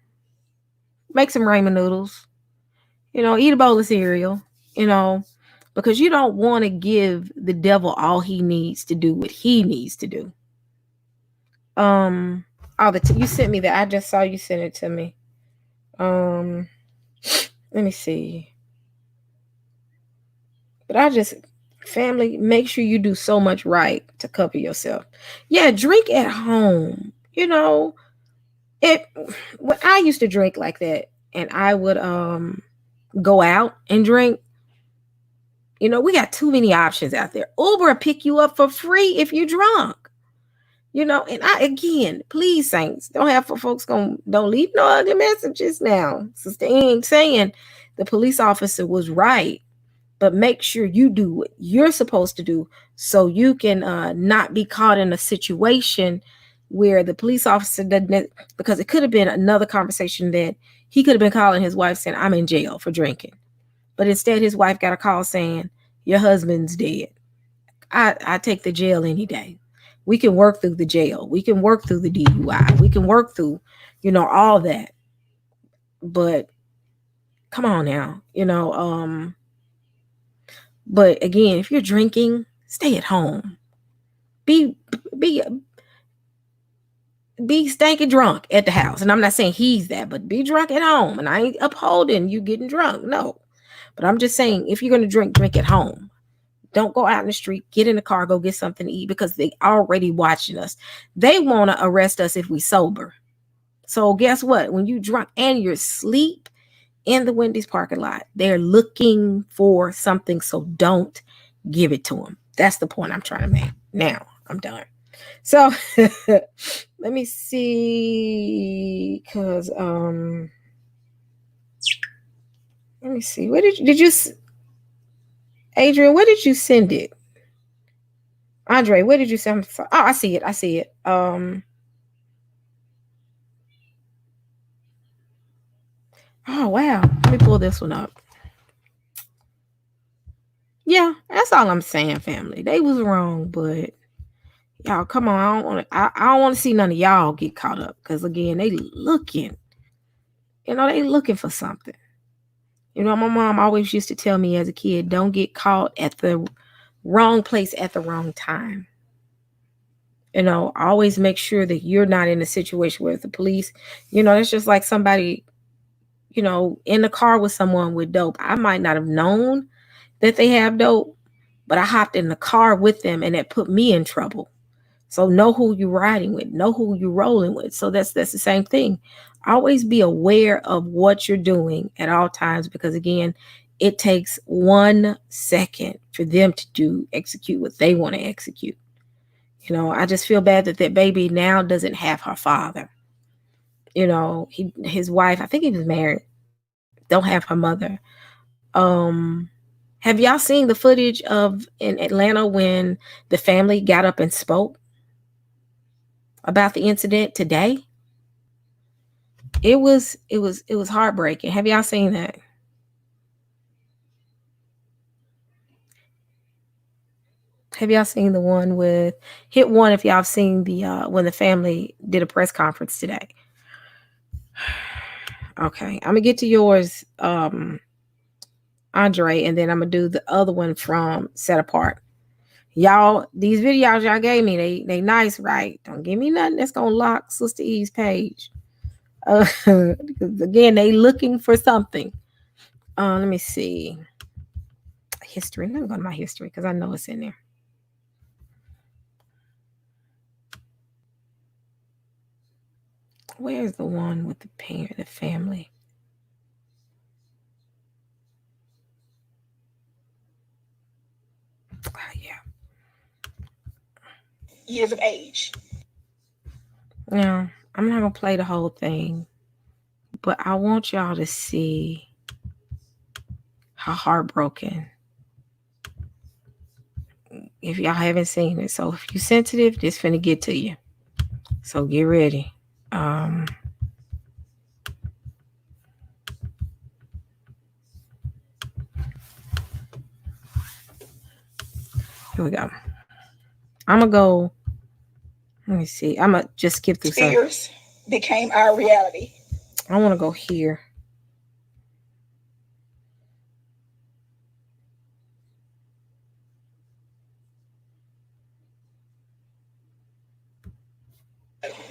Make some ramen noodles. Eat a bowl of cereal, because you don't want to give the devil all he needs to do what he needs to do. You sent me that. I just saw you send it to me. Let me see. But family, make sure you do so much right to cover yourself. Yeah, drink at home. When I used to drink like that, and I would go out and drink. We got too many options out there. Uber will pick you up for free if you're drunk. And again, please, saints, don't have for folks don't leave no other messages now. Sister E ain't saying the police officer was right, but make sure you do what you're supposed to do so you can not be caught in a situation where the police officer doesn't, because it could have been another conversation that he could have been calling his wife saying, I'm in jail for drinking. But instead, his wife got a call saying, your husband's dead. I take the jail any day. We can work through the jail. We can work through the DUI. We can work through, all that. But come on now, but again, if you're drinking, stay at home. Be stinking drunk at the house. And I'm not saying he's that, but be drunk at home. And I ain't upholding you getting drunk. No. But I'm just saying, if you're going to drink at home. Don't go out in the street, get in the car, go get something to eat, because they already watching us. They want to arrest us if we sober. So guess what? When you drunk and you're asleep in the Wendy's parking lot, they're looking for something. So don't give it to them. That's the point I'm trying to make. Now I'm done. So let me see, because let me see. Where did you Adrian, where did you send it? Andre, where did you send it? Oh, I see it. Oh wow. Let me pull this one up. Yeah, that's all I'm saying, family. They was wrong, but y'all, come on. I don't want to see none of y'all get caught up, because again, they looking. They looking for something. My mom always used to tell me as a kid, don't get caught at the wrong place at the wrong time. Always make sure that you're not in a situation where the police, it's just like somebody, in the car with someone with dope. I might not have known that they have dope, but I hopped in the car with them and it put me in trouble. So know who you're riding with, know who you're rolling with. So that's the same thing. Always be aware of what you're doing at all times, because again, it takes 1 second for them to execute what they want to execute. I just feel bad that baby now doesn't have her father. His wife, I think he was married, don't have her mother. Have y'all seen the footage of in Atlanta when the family got up and spoke about the incident today? It was heartbreaking. Have y'all seen that? Have y'all seen the one with hit one if y'all have seen the when the family did a press conference today? Okay, I'm gonna get to yours, Andre, and then I'm gonna do the other one from Set Apart. Y'all, these videos y'all gave me, they nice, right? Don't give me nothing that's gonna lock Sister E's page. Because again, they looking for something. Let me see. History. Let me go to my history because I know it's in there. Where's the one with the parent, the family? Yeah. Years of age. Now, I'm not gonna play the whole thing, but I want y'all to see how heartbroken. If y'all haven't seen it, so if you're sensitive, this finna get to you. So get ready. Here we go. I'm gonna go. Let me see. I'm gonna just skip through some. Fears became our reality. I want to go here.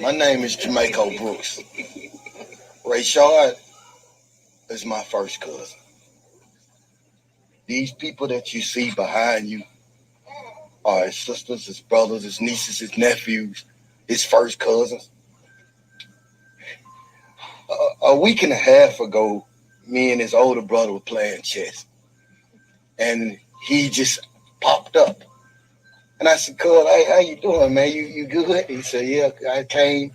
My name is Jamaico Brooks. Rayshard is my first cousin. These people that you see behind you are his sisters, his brothers, his nieces, his nephews, his first cousins. A week and a half ago, me and his older brother were playing chess. And he just popped up. And I said, "Cuz, hey, how you doing, man? You good?" He said, "Yeah, I came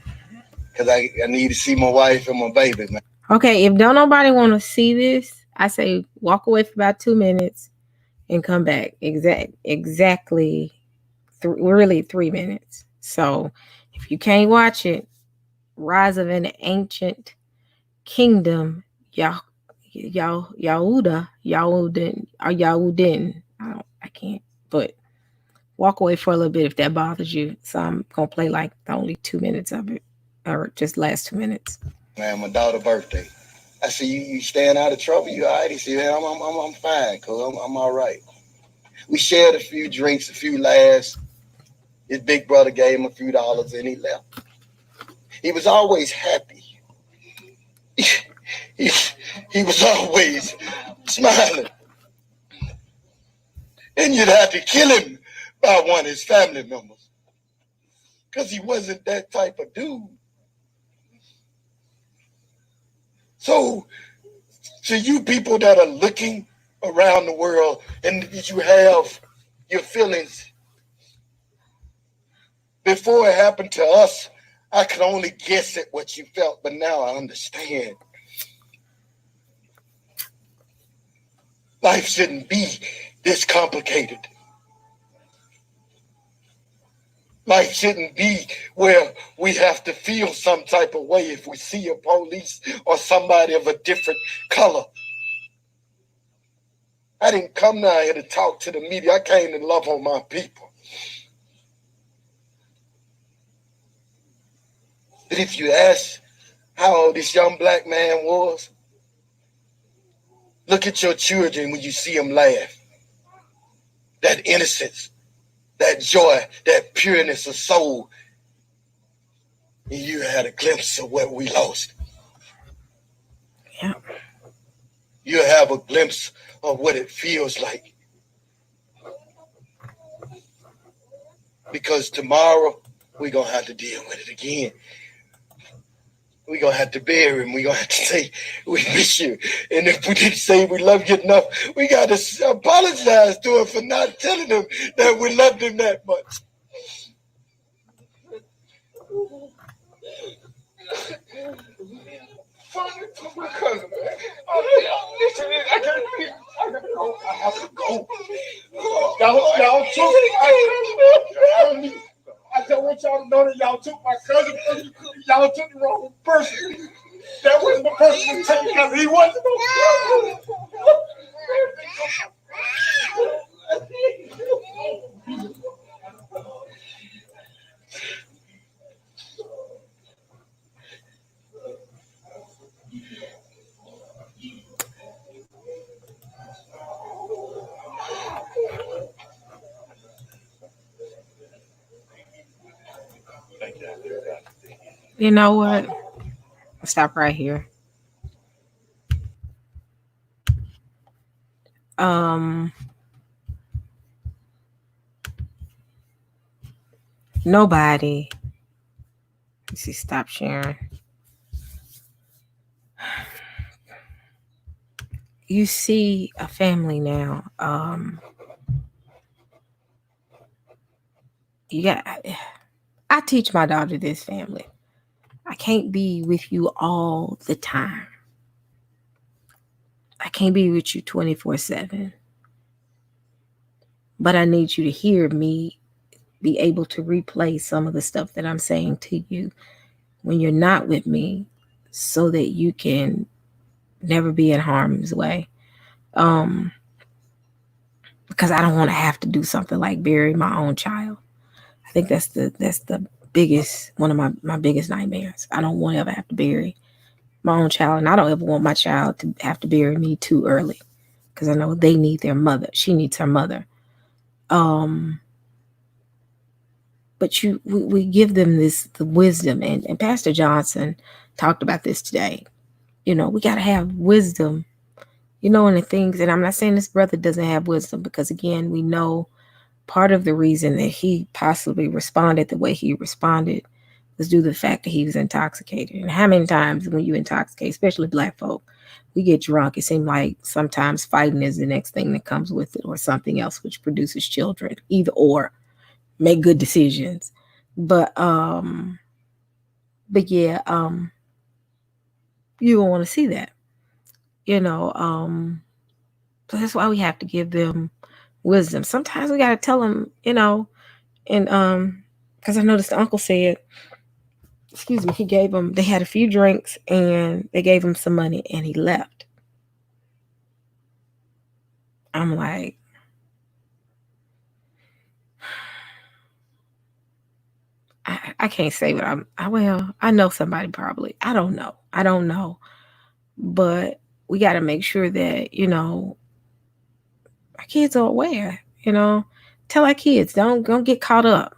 because I need to see my wife and my baby, man." Okay, if don't nobody want to see this, I say walk away for about 2 minutes and come back. Exactly, really 3 minutes. So if you can't watch it, Rise of an Ancient Kingdom, Yahuda, Yahudin. I can't, but walk away for a little bit if that bothers you. So I'm gonna play like only 2 minutes of it, or just last 2 minutes. Man, my daughter's birthday. I said, you staying out of trouble? You all right? He said, "Man, I'm fine, cuz I'm all right." We shared a few drinks, a few laughs. His big brother gave him a few dollars and he left. He was always happy. He was always smiling. And you'd have to kill him by one of his family members because he wasn't that type of dude. So, to you people that are looking around the world and you have your feelings, before it happened to us, I could only guess at what you felt, but now I understand. Life shouldn't be this complicated. Life shouldn't be where we have to feel some type of way if we see a police or somebody of a different color. I didn't come down here to talk to the media. I came to love on my people. But if you ask how old this young black man was, look at your children when you see them laugh. That innocence, that joy, that pureness of soul. And you had a glimpse of what we lost. Yeah. You have a glimpse of what it feels like. Because tomorrow, we're going to have to deal with it again. We're going to have to bury him. We're going to have to say, we miss you. And if we didn't say we love you enough, we got to apologize to him for not telling him that we loved him that much. My cousin, man. Listen, I gotta go. I have to go. Y'all took I don't want y'all to know that y'all took my cousin from me. Y'all took the wrong person. That wasn't the person to take because he wasn't the You know what? I'll stop right here. Nobody. Let's see, stop sharing. you see a family now. I teach my daughter this, family. I can't be with you all the time. I can't be with you 24/7. But I need you to hear me be able to replay some of the stuff that I'm saying to you when you're not with me so that you can never be in harm's way. Because I don't want to have to do something like bury my own child. I think that's the biggest, one of my biggest nightmares. I don't want to ever have to bury my own child, and I don't ever want my child to have to bury me too early, because I know they need their mother. She needs her mother. But we give them the wisdom, and Pastor Johnson talked about this today. We got to have wisdom, in the things. And I'm not saying this brother doesn't have wisdom, because again, we know part of the reason that he possibly responded the way he responded was due to the fact that he was intoxicated. And how many times when you intoxicate, especially Black folk, we get drunk, it seems like sometimes fighting is the next thing that comes with it, or something else which produces children, either or. Make good decisions. But yeah, you don't want to see that. So that's why we have to give them wisdom. Sometimes we got to tell them, and because I noticed the uncle said, excuse me, they had a few drinks and they gave him some money and he left. I'm like, I can't say what I know somebody probably. I don't know. But we got to make sure that, our kids are aware, tell our kids, don't get caught up.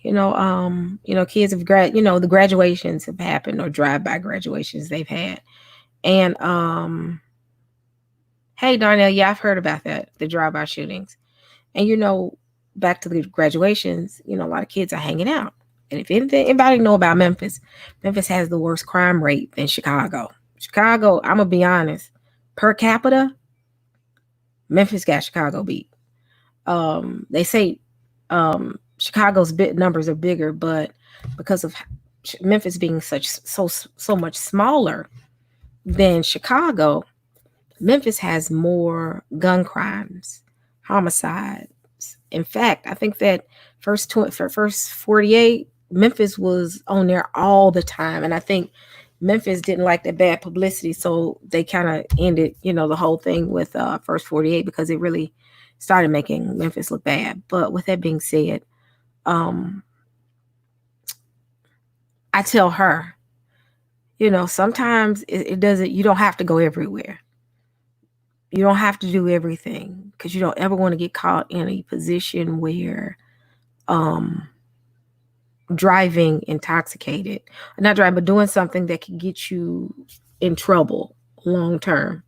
Kids have the graduations have happened, or drive-by graduations they've had. And hey, Darnell, yeah, I've heard about that, the drive-by shootings. And back to the graduations, a lot of kids are hanging out. And if anybody know about Memphis has the worst crime rate than Chicago. Chicago, I'm gonna be honest, per capita, Memphis got Chicago beat. They say Chicago's numbers are bigger, but because of Memphis being so much smaller than Chicago, Memphis has more gun crimes, homicides. In fact, I think that first 48, Memphis was on there all the time, and I think Memphis didn't like that bad publicity, so they kind of ended, the whole thing with first 48, because it really started making Memphis look bad. But with that being said, I tell her, sometimes it doesn't. You don't have to go everywhere. You don't have to do everything, because you don't ever want to get caught in a position where driving intoxicated, not driving, but doing something that can get you in trouble long term.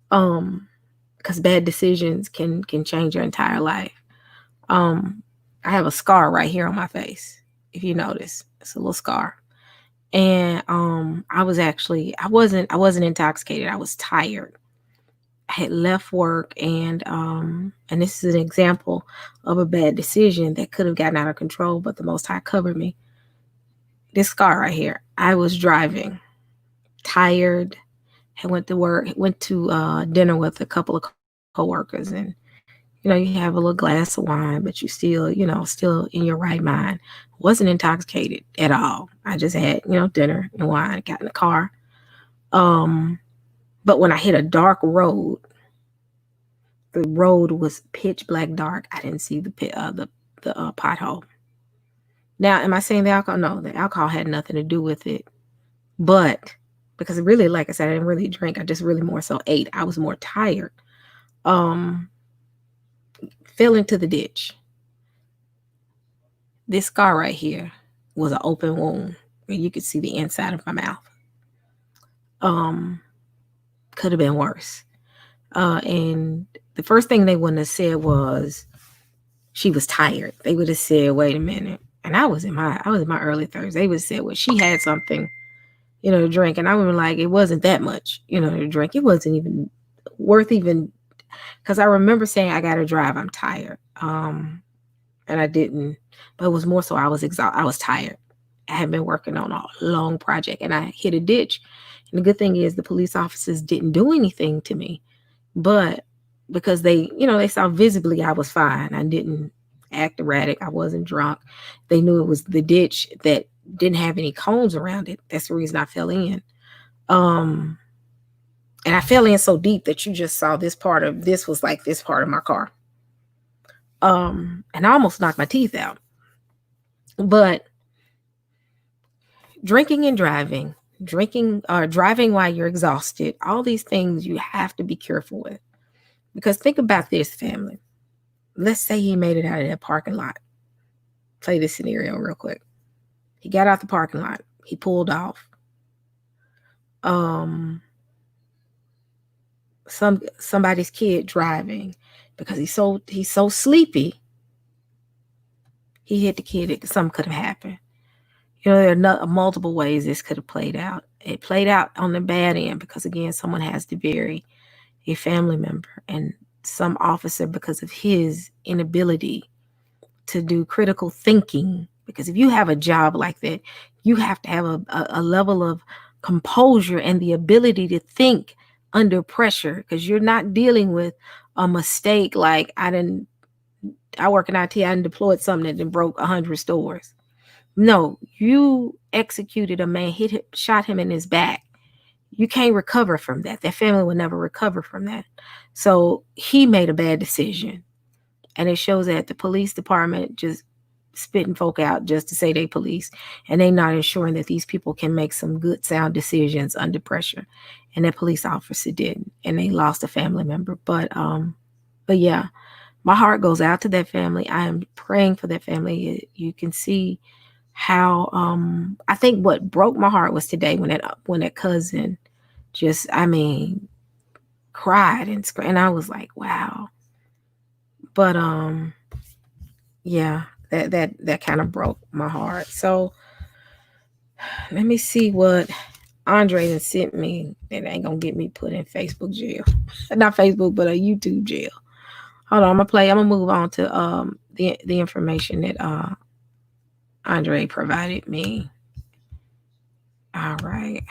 Because bad decisions can change your entire life. I have a scar right here on my face. If you notice, it's a little scar. And I wasn't intoxicated. I was tired. I had left work, and this is an example of a bad decision that could have gotten out of control, but the Most High covered me. This scar right here, I was driving, tired. I went to work, went to dinner with a couple of coworkers, and you have a little glass of wine, but you still, still in your right mind. Wasn't intoxicated at all. I just had, dinner and wine. Got in the car. But when I hit a dark road, the road was pitch black dark. I didn't see the pothole. Now, am I saying the alcohol? No, the alcohol had nothing to do with it. But because really, like I said, I didn't really drink. I just really more so ate. I was more tired. Fell into the ditch. This scar right here was an open wound where you could see the inside of my mouth. Could have been worse. And the first thing they wouldn't have said was she was tired. They would have said, wait a minute. And I was in my early 30s. They would have said, well, she had something, to drink. And I would be like, it wasn't that much, to drink. It wasn't even worth even, because I remember saying I gotta drive, I'm tired. And I didn't, but it was more so I was exhausted. I was tired. I had been working on a long project and I hit a ditch. And the good thing is the police officers didn't do anything to me, but because they, they saw visibly I was fine. I didn't act erratic. I wasn't drunk. They knew it was the ditch that didn't have any cones around it. That's the reason I fell in. And I fell in so deep that you just saw this part of my car. And I almost knocked my teeth out. But drinking and driving while you're exhausted, all these things you have to be careful with. Because think about this, family. Let's say he made it out of that parking lot. Play this scenario real quick. He got out the parking lot. He pulled off. Somebody's kid driving, because he's so sleepy, he hit the kid. Something could have happened. There are multiple ways this could have played out. It played out on the bad end because, again, someone has to bury a family member, and some officer, because of his inability to do critical thinking, because if you have a job like that, you have to have a level of composure and the ability to think under pressure, because you're not dealing with a mistake like I work in IT, I deployed something that broke 100 stores. No, you executed a man, shot him in his back. You can't recover from that. That family will never recover from that. So he made a bad decision. And it shows that the police department just spitting folk out just to say they police, and they not ensuring that these people can make some good sound decisions under pressure. And that police officer didn't, and they lost a family member. But yeah, my heart goes out to that family. I am praying for that family. You can see how I think what broke my heart was today when that cousin just, cried and I was like, wow. But yeah, that kind of broke my heart. So let me see what Andre has sent me that ain't gonna get me put in Facebook jail. Not Facebook, but a YouTube jail. Hold on, I'm gonna move on to the information that Andre provided me. All right.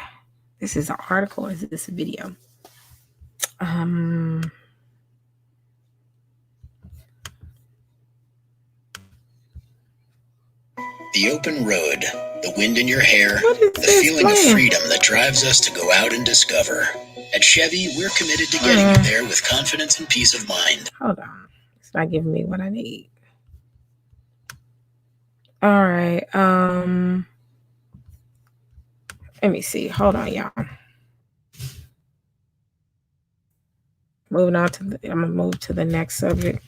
This is an article, or is this a video? The open road, the wind in your hair, the feeling of freedom that drives us to go out and discover. At Chevy, we're committed to getting you there with confidence and peace of mind. Hold on. It's not giving me what I need. All right. Let me see. Hold on, y'all. Moving on to I'm gonna move to the next subject.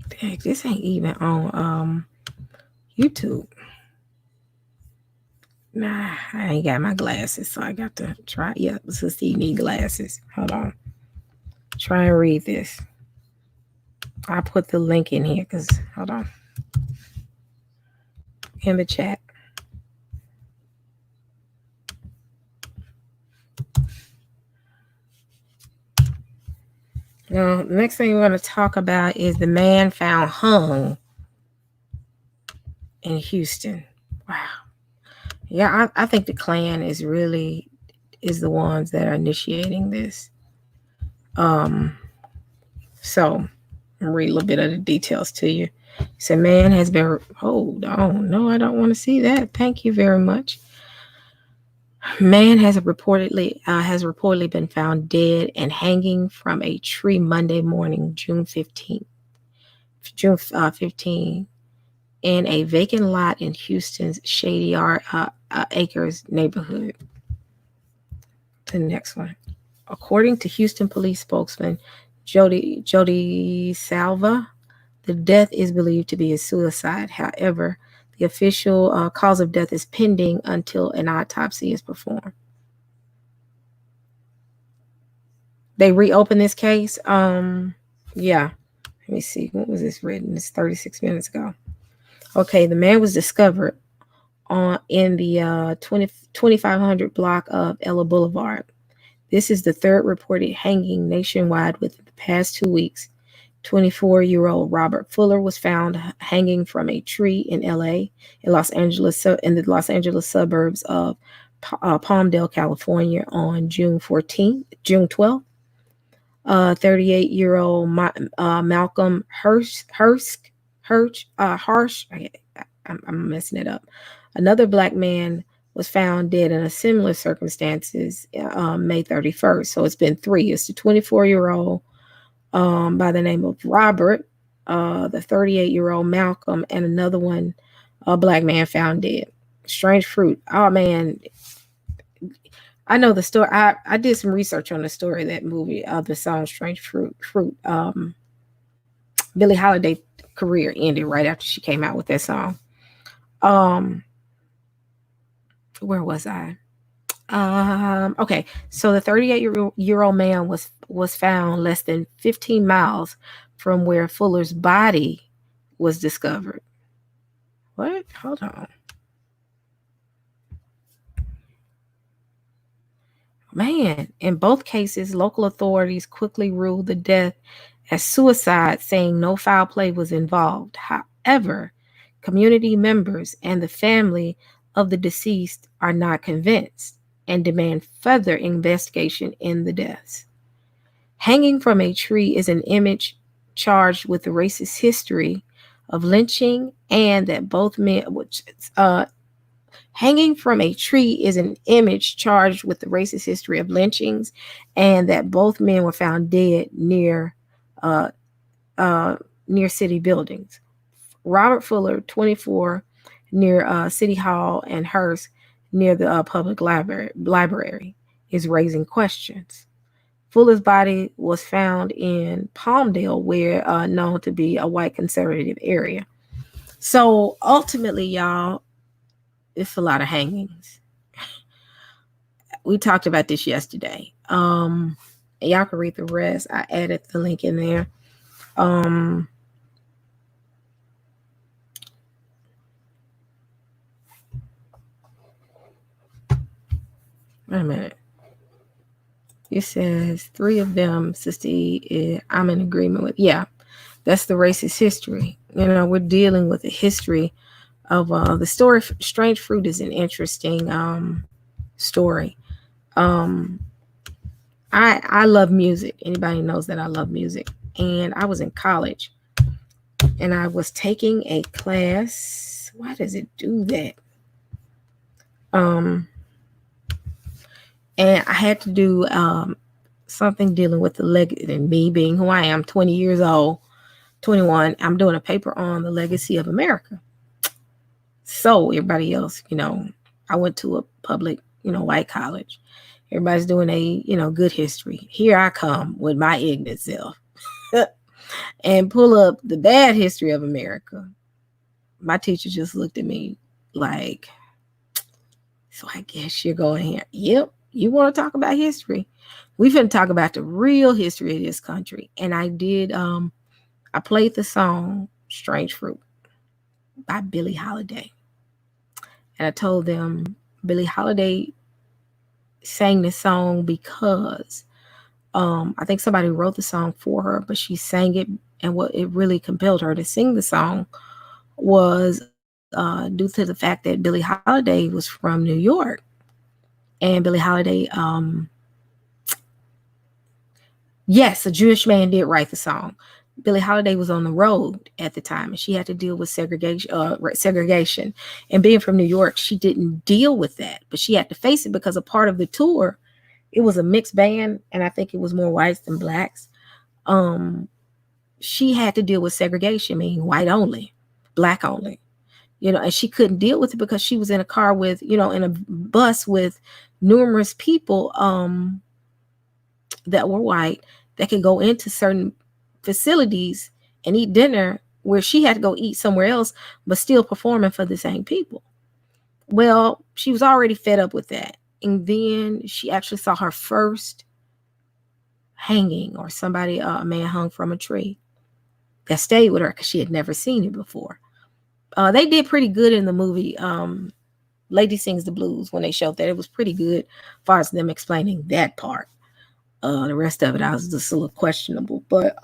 Dang, this ain't even on YouTube. Nah, I ain't got my glasses, so I got to try. Yeah, so Steve need glasses. Hold on. Try and read this. I'll put the link in here because, hold on. In the chat. Now, the next thing we're going to talk about is the man found hung in Houston. Wow. Yeah, I think the Klan is the ones that are initiating this. So I'll read a little bit of the details to you. So man has been, hold on. No, I don't want to see that. Thank you very much. Man has reportedly been found dead and hanging from a tree Monday morning, June 15, in a vacant lot in Houston's Shady Acres neighborhood. The next one. According to Houston police spokesman Jody Salva, the death is believed to be a suicide. However, the official cause of death is pending until an autopsy is performed. They reopened this case. Yeah. Let me see. When was this written? It's 36 minutes ago. Okay, the man was discovered in the 2500 block of Ella Boulevard. This is the third reported hanging nationwide within the past 2 weeks. 24-year-old Robert Fuller was found hanging from a tree in LA, in the Los Angeles suburbs of Palmdale, California, on June 12th. 38-year-old Malcolm Hirsch. I'm messing it up. Another black man was found dead in a similar circumstances May 31st. So it's been 3. It's the 24-year-old by the name of Robert, the 38-year-old Malcolm, and another one, a black man found dead. Strange Fruit. Oh man, I know the story. I did some research on the story of that movie, the song Strange Fruit. Billie Holiday career ended right after she came out with that song. Where was I? Okay, so the 38-year-old man was found less than 15 miles from where Fuller's body was discovered. What? Hold on. Man, in both cases, local authorities quickly ruled the death as suicide, saying no foul play was involved. However, community members and the family of the deceased are not convinced and demand further investigation in the deaths. Hanging from a tree is an image charged with the racist history of lynching, and that both men, hanging from a tree is an image charged with the racist history of lynchings, and that both men were found dead near city buildings. Robert Fuller, 24, near City Hall, and Hearst, near the public library, is raising questions. Fuller's body was found in Palmdale, where known to be a white conservative area. So ultimately, y'all, it's a lot of hangings. We talked about this yesterday. Y'all can read the rest. I added the link in there. Wait a minute. It says 3 of them, Sista E, I'm in agreement with. Yeah, that's the racist history. You know, we're dealing with the history of the story. Strange Fruit is an interesting story. I love music. Anybody knows that I love music. And I was in college and I was taking a class. Why does it do that? And I had to do something dealing with the legacy, and me being who I am, 20 years old, 21, I'm doing a paper on the legacy of America. So everybody else, you know, I went to a public, white college. Everybody's doing a, good history. Here I come with my ignorant self and pull up the bad history of America. My teacher just looked at me like, so I guess you're going here. Yep. You want to talk about history? We finna talk about the real history of this country. And I did, I played the song Strange Fruit by Billie Holiday. And I told them Billie Holiday sang this song because I think somebody wrote the song for her, but she sang it. And what it really compelled her to sing the song was due to the fact that Billie Holiday was from New York. And Billie Holiday, yes, a Jewish man did write the song. Billie Holiday was on the road at the time, and she had to deal with segregation. And being from New York, she didn't deal with that, but she had to face it because a part of the tour, it was a mixed band, and I think it was more whites than blacks. She had to deal with segregation, meaning white only, black only. And she couldn't deal with it because she was in a car with, in a bus with numerous people that were white that could go into certain facilities and eat dinner where she had to go eat somewhere else, but still performing for the same people. Well, she was already fed up with that. And then she actually saw her first hanging, or somebody, a man hung from a tree. that stayed with her because she had never seen it before. They did pretty good in the movie Lady Sings the Blues when they showed that. It was pretty good as far as them explaining that part. The rest of it, I was just a little questionable, but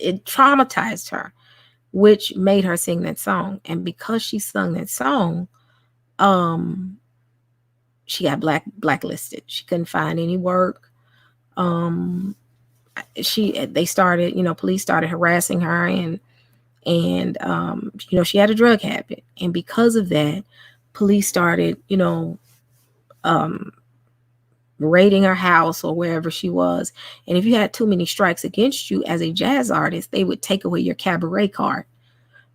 it traumatized her, which made her sing that song. And because she sung that song, she got blacklisted. She couldn't find any work. They started, police started harassing her, and she had a drug habit, and because of that, police started, raiding her house or wherever she was. And if you had too many strikes against you as a jazz artist, they would take away your cabaret card.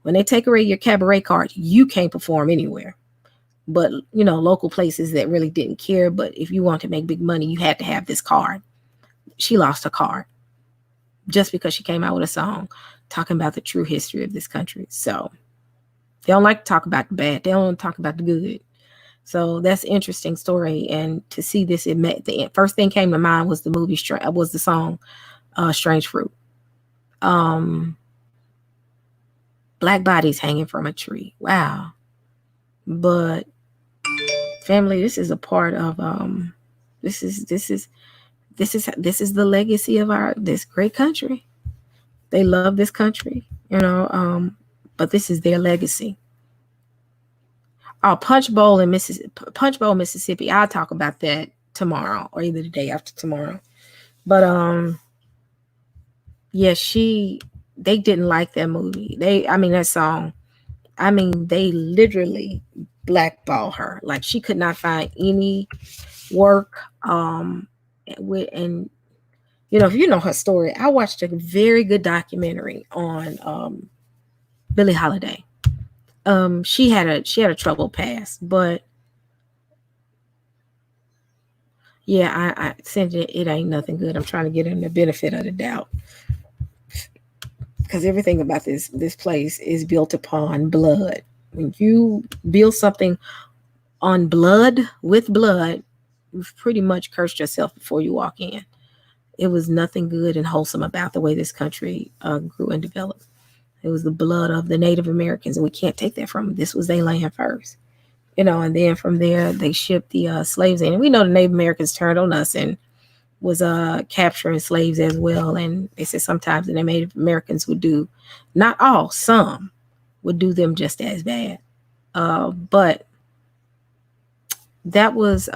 When they take away your cabaret card, you can't perform anywhere. But, local places that really didn't care. But if you want to make big money, you had to have this card. She lost her card just because she came out with a song talking about the true history of this country. So they don't like to talk about the bad. They don't want to talk about the good. So that's an interesting story. And to see this, the first thing came to mind was the movie, was the song Strange Fruit. Black bodies hanging from a tree. Wow. But family, this is a part of this is the legacy of this great country. They love this country, but this is their legacy. Punch Bowl, Mississippi. I'll talk about that tomorrow or either the day after tomorrow. But yeah, they didn't like that movie. That song. They literally blackball her. Like, she could not find any work. If you know her story, I watched a very good documentary on Billie Holiday. She had a troubled past, but yeah, I said it ain't nothing good. I'm trying to get him the benefit of the doubt, because everything about this place is built upon blood. When you build something on blood, with blood, you've pretty much cursed yourself before you walk in. It was nothing good and wholesome about the way this country grew and developed. It was the blood of the Native Americans, and we can't take that from them. This was their land first, and then from there they shipped the slaves in. And we know the Native Americans turned on us and was capturing slaves as well. And they said sometimes the Native Americans would do, not all, some would do them just as bad. But that was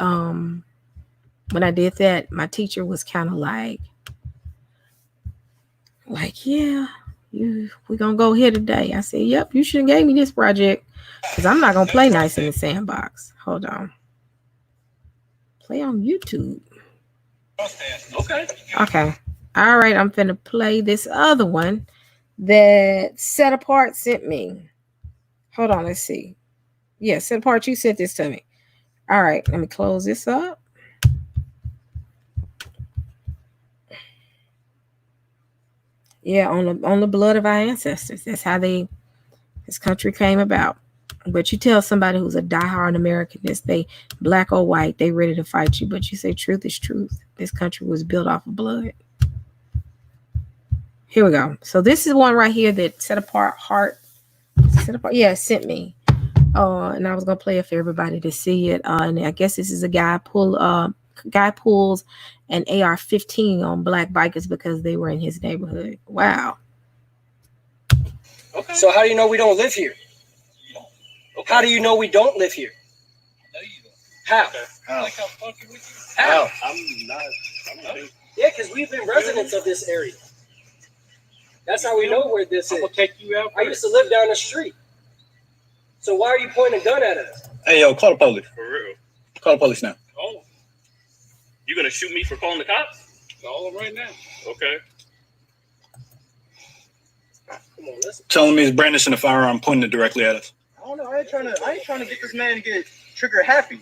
when I did that, my teacher was kind of like, yeah, we're gonna go here today. I said, yep, you should have gave me this project, because I'm not gonna play nice in the sandbox. Hold on. Play on YouTube. Okay. All right, I'm finna play this other one that Set Apart sent me. Hold on, let's see. Yeah, Set Apart, you sent this to me. All right, let me close this up. Yeah, on the blood of our ancestors. That's how this country came about. But you tell somebody who's a diehard Americanist, they black or white, they ready to fight you. But you say truth is truth. This country was built off of blood. Here we go. So this is one right here that Set Apart, yeah, sent me. And I was gonna play it for everybody to see it. And I guess this is a guy pulls an AR-15 on black bikers because they were in his neighborhood. Wow. Okay. So how do you know we don't live here? Okay. How do you know we don't live here? I know you don't. How? Okay. How? Like I'm fucking with you. How? I'm not. Yeah, because we've been residents of this area. That's how we know where this is. I'm gonna take you out. I used to live down the street. So why are you pointing a gun at us? Hey, yo, call the police. For real. Call the police now. Oh. You gonna shoot me for calling the cops? Call them right now. Okay. Come on, listen. Telling me he's brandishing a firearm, pointing it directly at us. I don't know. I ain't trying to get this man to get trigger happy.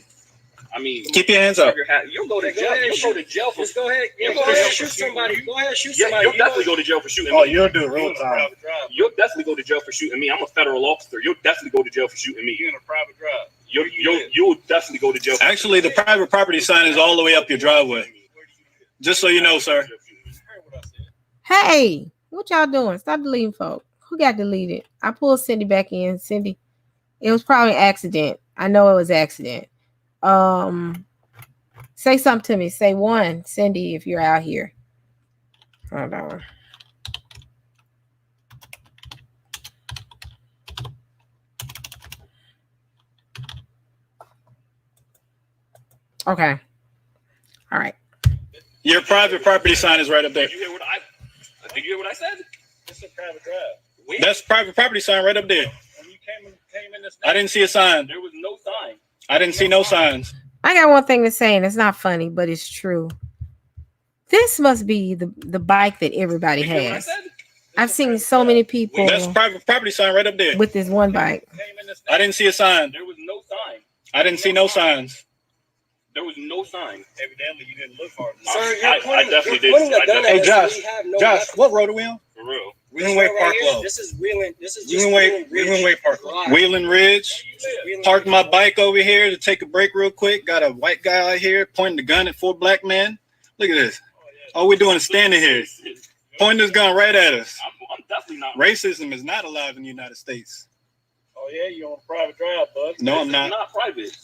I mean, keep your hands up. You'll go to jail. You'll go to jail for. Just go ahead. Yeah, go ahead and shoot somebody. Go ahead and shoot somebody. You'll definitely go to jail for shooting me. Oh, you'll do real time. You'll definitely go to jail for shooting me. I'm a federal officer. You'll definitely go to jail for shooting me. You're in a private drive. You'll definitely go to jail. Actually, the private property sign is all the way up your driveway. Just so you know, sir. Hey, What y'all doing? Stop deleting folk. Who got deleted? I pulled Cindy back in. Cindy, it was probably an accident. I know it was an accident. Say something to me. Say one, Cindy, if you're out here. Hold on. Okay. All right. Your private property sign is right up there. Did you hear what I said? It's a private drive. That's private property sign right up there. When you came in this, I didn't see a sign. There was no sign. I didn't see no signs. I got one thing to say, and it's not funny, but it's true. This must be the bike that everybody has. I've seen so many people. That's private property sign right up there. With this one bike. I didn't see a sign. There was no sign. I didn't see no signs. There was no sign. Evidently, you didn't look hard enough. Sir, I definitely did. Hey, Josh, what road are we on? For real. Wheeling Way Park Road. This is Wheeling. This is Wheeling Way Park Road. Wheeling Ridge. Parked my bike over here to take a break real quick. Got a white guy out here pointing the gun at 4 black men. Look at this. All we're doing is standing here, pointing this gun right at us. I'm definitely not. Racism is not allowed in the United States. Oh yeah, you're on a private drive, bud. No, I'm not. It's not private.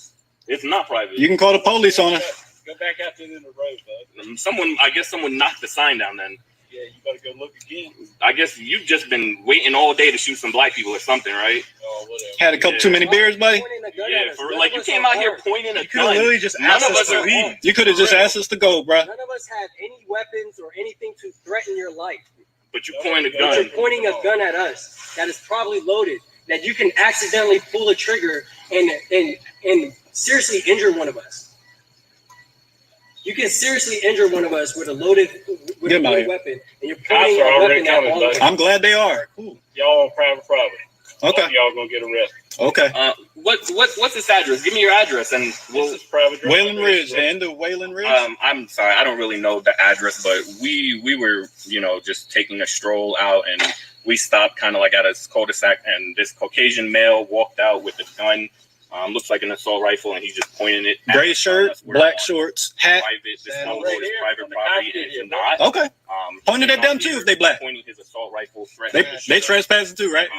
It's not private. You can call the police on us. Go back out there in the road, bud. I guess someone knocked the sign down then. Yeah, you better go look again. I guess you've just been waiting all day to shoot some black people or something, right? Oh, whatever. Had a couple too many beers, buddy? Yeah, like you came out here pointing a gun. Literally just None of us are leaving. You could have just asked us to go, bro. None of us have any weapons or anything to threaten your life. But you pointed a But gun. you're pointing a gun at us that is probably loaded, that you can accidentally pull a trigger and seriously injure one of us. You can seriously injure one of us with a loaded weapon, and you're pointing a weapon at all of us. I'm glad they are. Cool. Y'all on private property. Okay. Y'all gonna get arrested. Okay. What's this address? Give me your address and we'll. This is private drive. Wayland Ridge, the end of Wayland Ridge. I'm sorry, I don't really know the address, but we were, just taking a stroll out and we stopped kind of like at a cul-de-sac, and this Caucasian male walked out with a gun. Looks like an assault rifle, and he's just pointing it. Gray shirt, black shorts, hat. This is private property, and it's not. Okay. Pointed at them too if they black. Pointing his assault rifle. They trespassing too, right?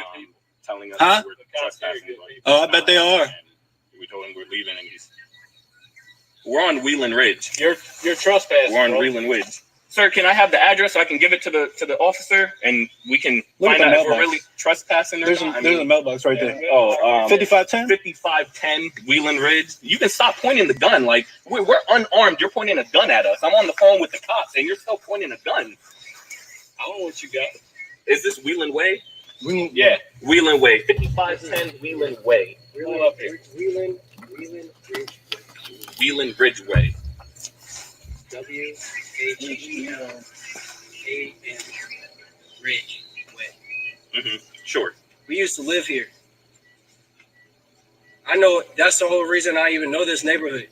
Telling us huh? We're trespassing. Oh, I bet they are. We told him we're leaving, and we're on Wheeling Ridge. You're trespassing. We're on Wheeling Ridge. Sir, can I have the address so I can give it to the officer and we can find out if we're really trespassing or not? There's a mailbox right there. Oh, 5510? 5510 Wheeling Ridge. You can stop pointing the gun. Like, we're unarmed. You're pointing a gun at us. I'm on the phone with the cops and you're still pointing a gun. I don't know what you got. Is this Wheeling Way? Yeah, Wheeling Way. 5510 Wheeling Way. Wheeling Ridge Way. WHELAN Ridge Way. Sure. We used to live here. I know that's the whole reason I even know this neighborhood.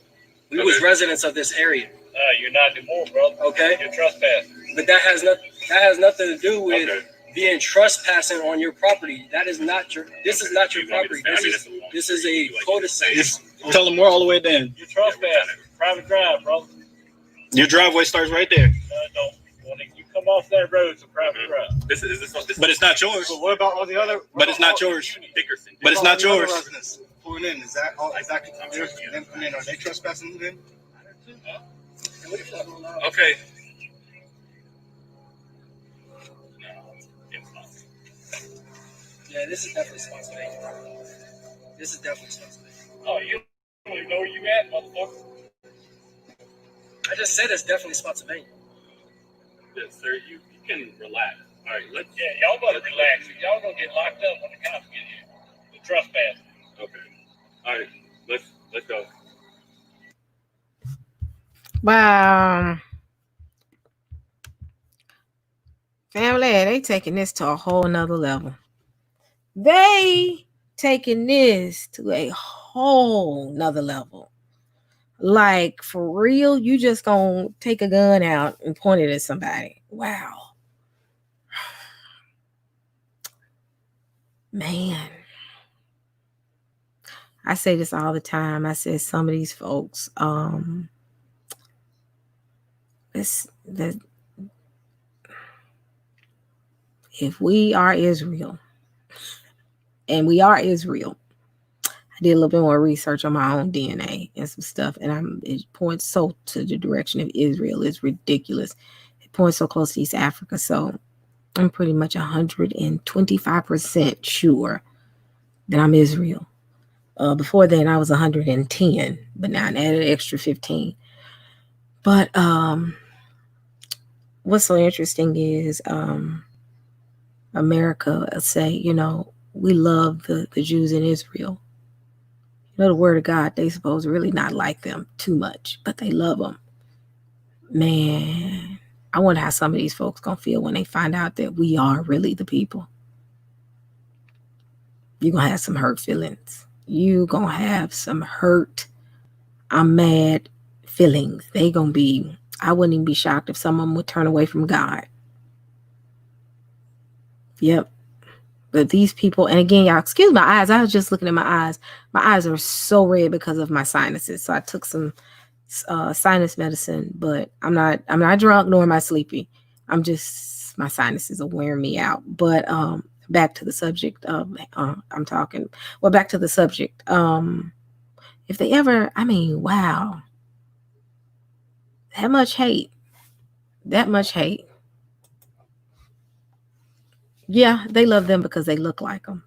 We was residents of this area. You're not anymore, brother. Okay. You're trespassing. But that has nothing to do with being trespassing on your property. This is not your property. This is a cul-de-sac. Tell them we're all the way down. You're trespassing. Private drive, bro. Your driveway starts right there. No. When you come off that road, it's a private drive. This but it's not yours. But what about all the other? But it's not yours. Dickerson. But it's not yours. Residents pulling in. Is that all? Is that them coming in? Are they trespassing then? Okay. Yeah, this is definitely Spotsylvania. This is definitely Spotsylvania. Oh, you don't even know where you at, motherfucker. I just said it's definitely Spotsylvania. Yes, sir, you can relax. All right, y'all better relax. Y'all gonna get locked up when the cops get here. The trespass. Okay. All right, let's go. Wow. Family, they taking this to a whole nother level. They taking this to a whole nother level. Like, for real, you just gonna take a gun out and point it at somebody. Wow. Man. I say this all the time. I say some of these folks, if we are Israel, and we are Israel, I did a little bit more research on my own DNA and some stuff, and it points so to the direction of Israel. It's ridiculous. It points so close to East Africa. So I'm pretty much 125% sure that I'm Israel. Before then, I was 110, but now I added an extra 15. But what's so interesting is America say, we love the Jews in Israel. The word of God, they suppose really not like them too much, but they love them. Man, I wonder how some of these folks gonna feel when they find out that we are really the people. You're gonna have some hurt feelings. You gonna have some hurt, I'm mad feelings. They gonna be, I wouldn't even be shocked if some of them would turn away from God. Yep. But these people, and again, y'all, excuse my eyes. I was just looking at my eyes. My eyes are so red because of my sinuses. So I took some sinus medicine, but I'm not drunk nor am I sleepy. I'm just, my sinuses are wearing me out. But back to the subject of back to the subject. If they ever, wow. That much hate. Yeah, they love them because they look like them.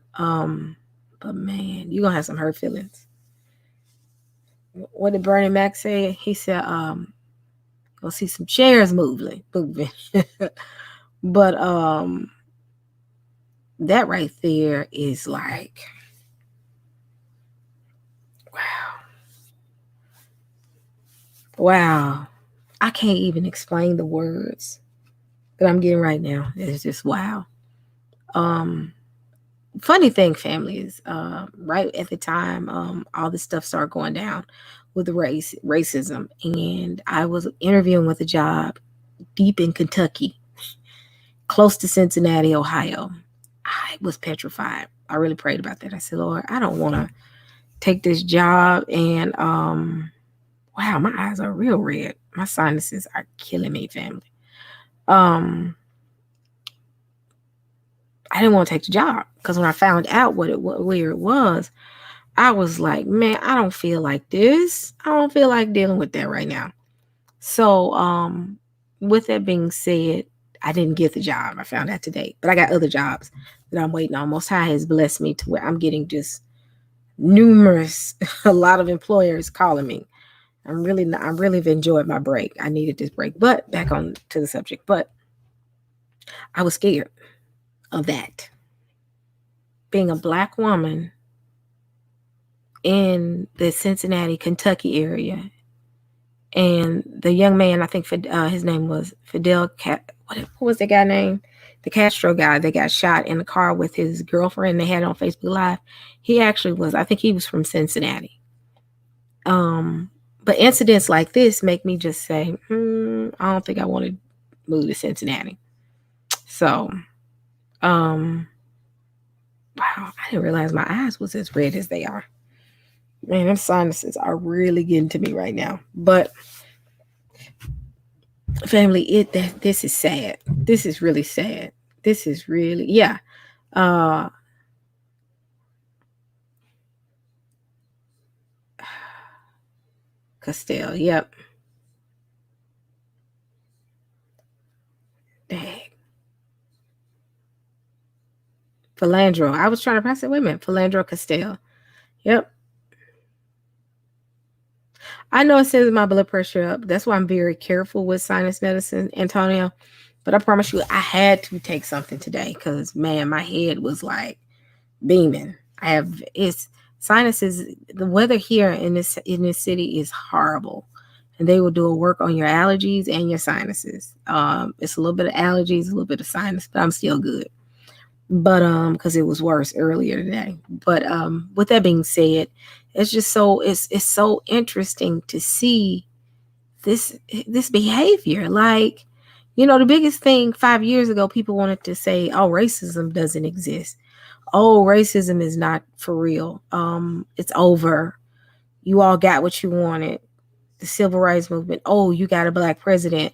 But man, you're going to have some hurt feelings. What did Bernie Mac say? He said, you'll see some chairs moving. But that right there is like, wow. I can't even explain the words that I'm getting right now. It's just wow. Funny thing, family, is right at the time all this stuff started going down with the racism, and I was interviewing with a job deep in Kentucky, close to Cincinnati, Ohio. I was petrified. I really prayed about that. I said, Lord, I don't want to take this job, and wow, my eyes are real red. My sinuses are killing me, family. I didn't want to take the job because when I found out where it was, I was like, man, I don't feel like this. I don't feel like dealing with that right now. So, with that being said, I didn't get the job. I found out today, but I got other jobs that I'm waiting on. Most High has blessed me to where I'm getting just numerous, a lot of employers calling me. I really have enjoyed my break. I needed this break, but back on to the subject. But I was scared of that. Being a Black woman in the Cincinnati, Kentucky area. And the young man, I think his name was Fidel, what was the guy name? The Castro guy that got shot in the car with his girlfriend. They had it on Facebook Live. He actually was, I think he was from Cincinnati. But incidents like this make me just say, I don't think I want to move to Cincinnati. So, wow, I didn't realize my eyes was as red as they are. Man, them sinuses are really getting to me right now. But family, this is sad. This is really sad. This is really, yeah. Castile, yep. Dang. Philandro. I was trying to pronounce it. Wait a minute. Philandro Castile. Yep. I know it sends my blood pressure up. That's why I'm very careful with sinus medicine, Antonio. But I promise you, I had to take something today because, man, my head was like beaming. It's sinuses. The weather here in this city is horrible, and they will do a work on your allergies and your sinuses. It's a little bit of allergies, a little bit of sinus, but I'm still good. But because it was worse earlier today. But with that being said, it's just it's so interesting to see this behavior. Like, the biggest thing 5 years ago, people wanted to say, oh, racism doesn't exist. Oh, racism is not for real. It's over. You all got what you wanted. The civil rights movement. Oh, you got a Black president.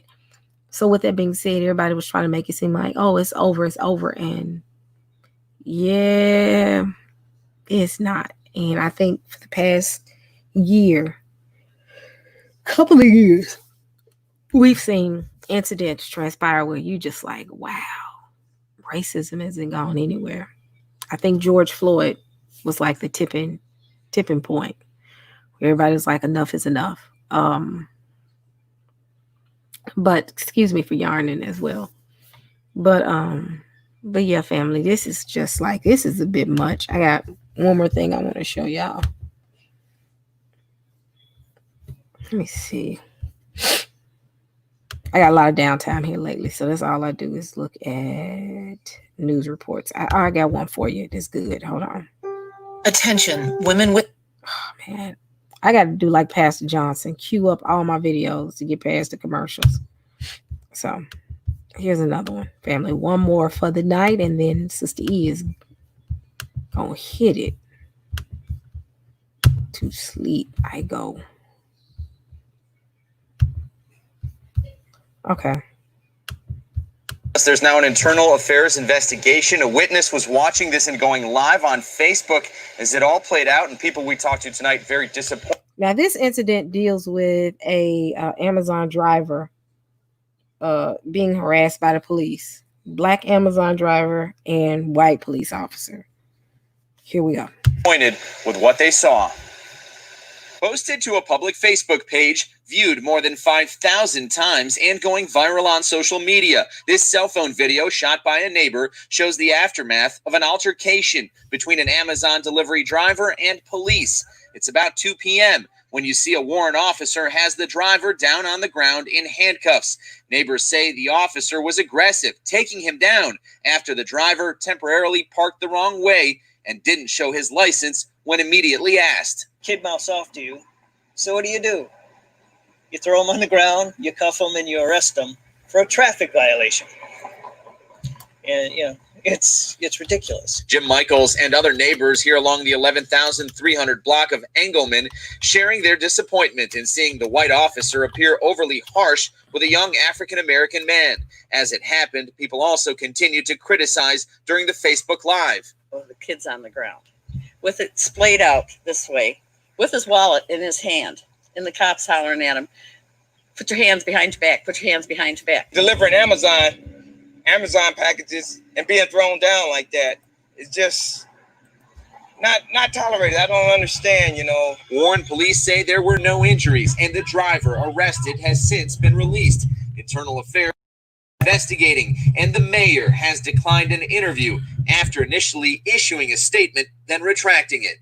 So with that being said, everybody was trying to make it seem like, oh, it's over. And yeah, it's not. And I think for the past couple of years, we've seen incidents transpire where you just like, wow, racism isn't gone anywhere. I think George Floyd was like the tipping point. Everybody's like, enough is enough. But excuse me for yarning as well. But yeah, family, this is a bit much. I got one more thing I want to show y'all. Let me see. I got a lot of downtime here lately, so that's all I do is look at news reports. I got one for you. That's good. Hold on. Attention, women with... Oh, man. I got to do like Pastor Johnson, queue up all my videos to get past the commercials. So here's another one, family. One more for the night, and then Sister E is going to hit it. To sleep I go. Okay. There's now an internal affairs investigation. A witness was watching this and going live on Facebook as it all played out, and people we talked to tonight very disappointed. Now, this incident deals with a Amazon driver being harassed by the police. Black Amazon driver and white police officer. Here we go. Disappointed with what they saw. Posted to a public Facebook page, viewed more than 5,000 times, and going viral on social media. This cell phone video, shot by a neighbor, shows the aftermath of an altercation between an Amazon delivery driver and police. It's about 2 p.m. when you see a warrant officer has the driver down on the ground in handcuffs. Neighbors say the officer was aggressive, taking him down after the driver temporarily parked the wrong way and didn't show his license when immediately asked. Kid mouths off to you. So what do? You throw him on the ground, you cuff him, and you arrest him for a traffic violation. And, it's ridiculous. Jim Michaels and other neighbors here along the 11,300 block of Engelman sharing their disappointment in seeing the white officer appear overly harsh with a young African-American man. As it happened, people also continued to criticize during the Facebook Live. Oh, the kid's on the ground with it splayed out this way, with his wallet in his hand, and the cops hollering at him, put your hands behind your back, put your hands behind your back. Delivering Amazon packages and being thrown down like that is just not tolerated. I don't understand, Warren police say there were no injuries and the driver arrested has since been released. Internal Affairs investigating, and the mayor has declined an interview after initially issuing a statement, then retracting it.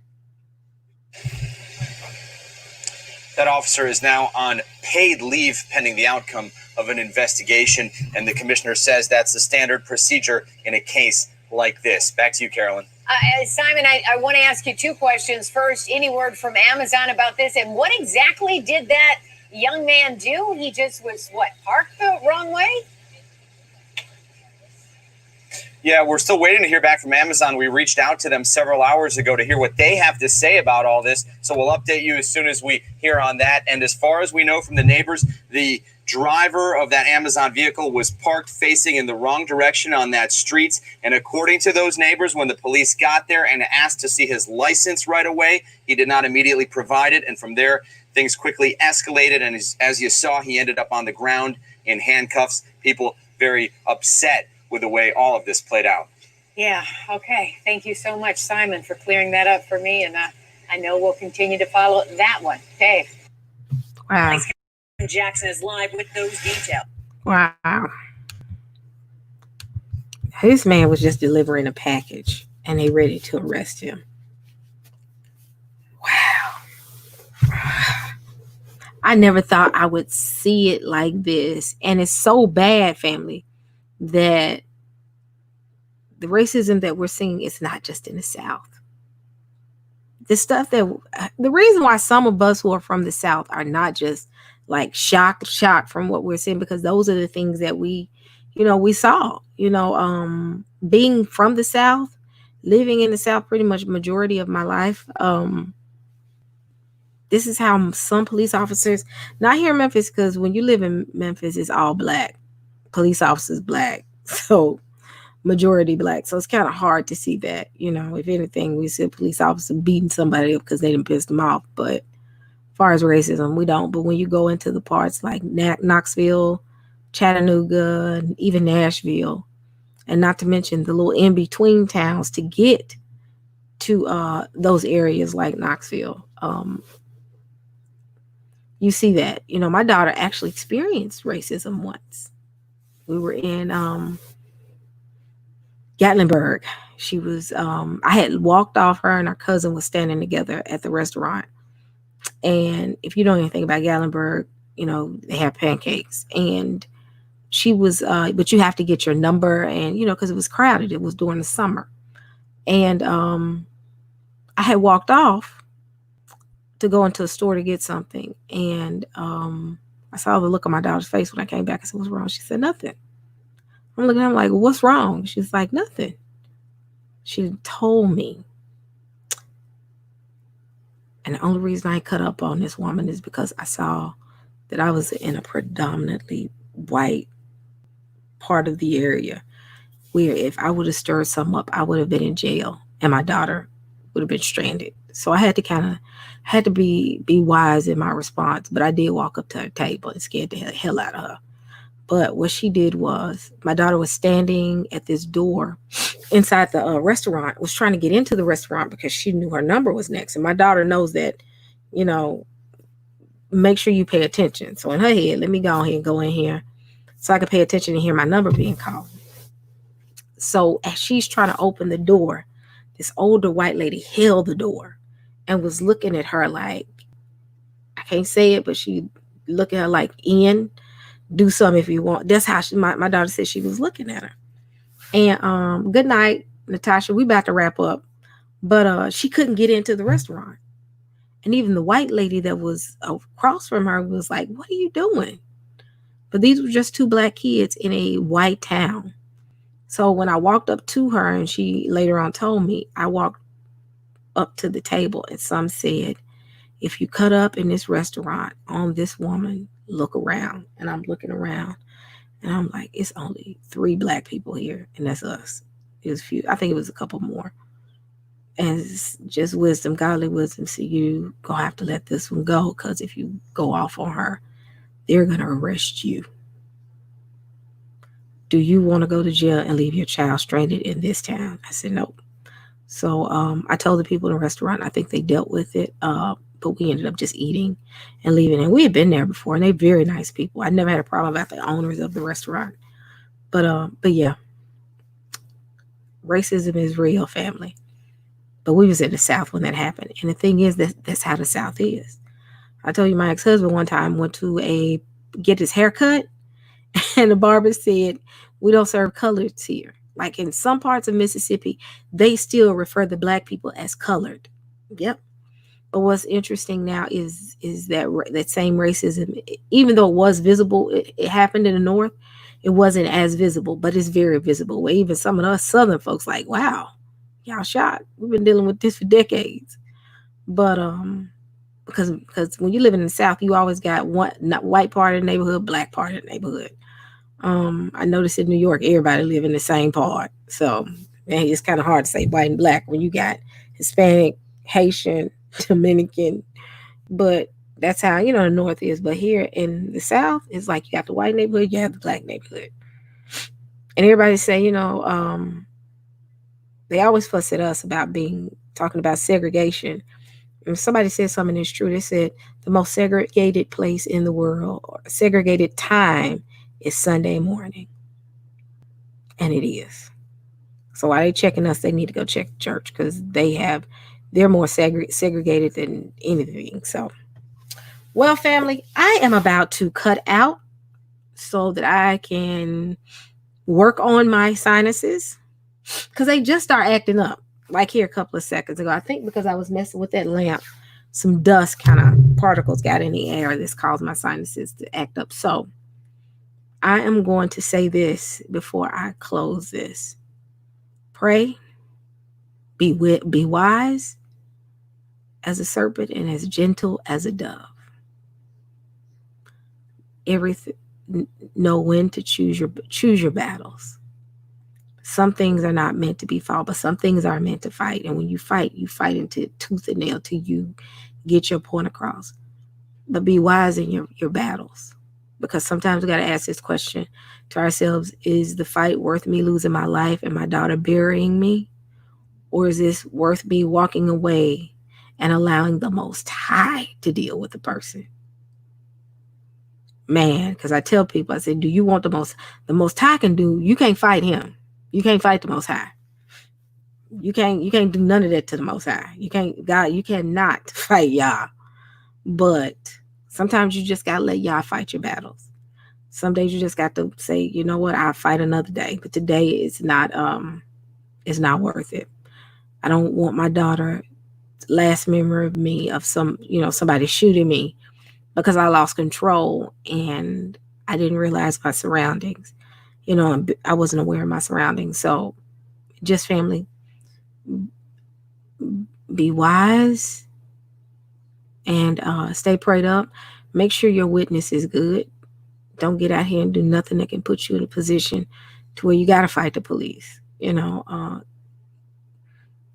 That officer is now on paid leave pending the outcome of an investigation, and the commissioner says that's the standard procedure in a case like this. Back to you, Carolyn. Simon, I want to ask you two questions. First, any word from Amazon about this, and what exactly did that young man do? He just was, parked the wrong way? Yeah, we're still waiting to hear back from Amazon. We reached out to them several hours ago to hear what they have to say about all this. So we'll update you as soon as we hear on that. And as far as we know from the neighbors, the driver of that Amazon vehicle was parked facing in the wrong direction on that street. And according to those neighbors, when the police got there and asked to see his license right away, he did not immediately provide it. And from there, things quickly escalated. And as you saw, he ended up on the ground in handcuffs. People very upset with the way all of this played out. Yeah, okay. Thank you so much, Simon, for clearing that up for me. And I know we'll continue to follow that one. Dave. Wow. Jackson is live with those details. Wow. This man was just delivering a package and they ready to arrest him. Wow. I never thought I would see it like this. And it's so bad, family, that the racism that we're seeing is not just in the South. The stuff the reason why some of us who are from the South are not just like shocked from what we're seeing, because those are the things that we saw, being from the South, living in the South pretty much majority of my life. This is how some police officers, not here in Memphis, because when you live in Memphis, it's all black. police officers black. So majority black. So it's kind of hard to see that, if anything, we see a police officer beating somebody up because they didn't piss them off. But as far as racism, we don't. But when you go into the parts like Knoxville, Chattanooga, and even Nashville, and not to mention the little in-between towns to get to those areas like Knoxville, you see that. My daughter actually experienced racism once. We were in Gatlinburg. She was, I had walked off, her and her cousin was standing together at the restaurant. And if you know anything about Gatlinburg, they have pancakes. And she was, but you have to get your number and, because it was crowded. It was during the summer. And I had walked off to go into a store to get something. And I saw the look on my daughter's face when I came back. I said, "What's wrong?" She said, "Nothing." I'm looking at her like, "What's wrong?" She's like, "Nothing." She told me. And the only reason I cut up on this woman is because I saw that I was in a predominantly white part of the area where if I would have stirred something up, I would have been in jail and my daughter would have been stranded. So I had to be wise in my response. But I did walk up to her table and scared the hell out of her. But what she did was, my daughter was standing at this door inside the restaurant, was trying to get into the restaurant because she knew her number was next. And my daughter knows that, make sure you pay attention. So in her head, let me go ahead and go in here so I can pay attention and hear my number being called. So as she's trying to open the door, this older white lady held the door and was looking at her like, I can't say it, but she looked at her like, "Ian, do something if you want." That's how my daughter said she was looking at her. And good night, Natasha. We about to wrap up. But she couldn't get into the restaurant. And even the white lady that was across from her was like, "What are you doing?" But these were just two black kids in a white town. So when I walked up to her, and she later on told me, I walked up to the table and some said, "If you cut up in this restaurant on this woman, look around." And I'm looking around and I'm like, it's only 3 black people here, and that's us. It was few. I think it was a couple more. And it's just wisdom, godly wisdom. So you gonna have to let this one go, because if you go off on her, they're gonna arrest you. Do you want to go to jail and leave your child stranded in this town? I said, nope. So I told the people in the restaurant, I think they dealt with it, but we ended up just eating and leaving. And we had been there before, and they're very nice people. I never had a problem about the owners of the restaurant. But yeah, racism is real, family. But we was in the South when that happened. And the thing is, that's how the South is. I told you my ex-husband one time went to get his hair cut, and the barber said, "We don't serve coloreds here." Like in some parts of Mississippi, they still refer to black people as colored. Yep. But what's interesting now is that same racism, even though it was visible, it happened in the North, it wasn't as visible, but it's very visible. Where even some of us Southern folks like, wow, y'all shot. We've been dealing with this for decades. But because when you live in the South, you always got one white part of the neighborhood, black part of the neighborhood. I noticed in New York, everybody live in the same part. So it's kind of hard to say white and black when you got Hispanic, Haitian, Dominican. But that's how, the North is. But here in the South, it's like you got the white neighborhood, you have the black neighborhood. And everybody say, they always fuss at us about talking about segregation. And somebody said something that's true. They said the most segregated place in the world, or segregated time, is Sunday morning. And it is. So while they checking us, they need to go check the church, because they're more segregated than anything. So, well, family, I am about to cut out so that I can work on my sinuses, because they just start acting up. Like here a couple of seconds ago, I think because I was messing with that lamp, some dust kind of particles got in the air. This caused my sinuses to act up. So I am going to say this before I close this. Pray, be wise as a serpent and as gentle as a dove. know when to choose your battles. Some things are not meant to be fought, but some things are meant to fight. And when you fight into tooth and nail till you get your point across. But be wise in your battles. Because sometimes we got to ask this question to ourselves: is the fight worth me losing my life and my daughter burying me? Or is this worth me walking away and allowing the Most High to deal with the person? Man, because I tell people, I say, do you want the Most High can do? You can't fight him. You can't fight the Most High. You can't do none of that to the Most High. You cannot fight Yah. But sometimes you just gotta let Yah fight your battles. Some days you just got to say, you know what, I'll fight another day. But today it's not worth it. I don't want my daughter last memory of me of somebody shooting me because I lost control and I didn't realize my surroundings. I wasn't aware of my surroundings. So just family, be wise and stay prayed up. Make sure your witness is good. Don't get out here and do nothing that can put you in a position to where you got to fight the police.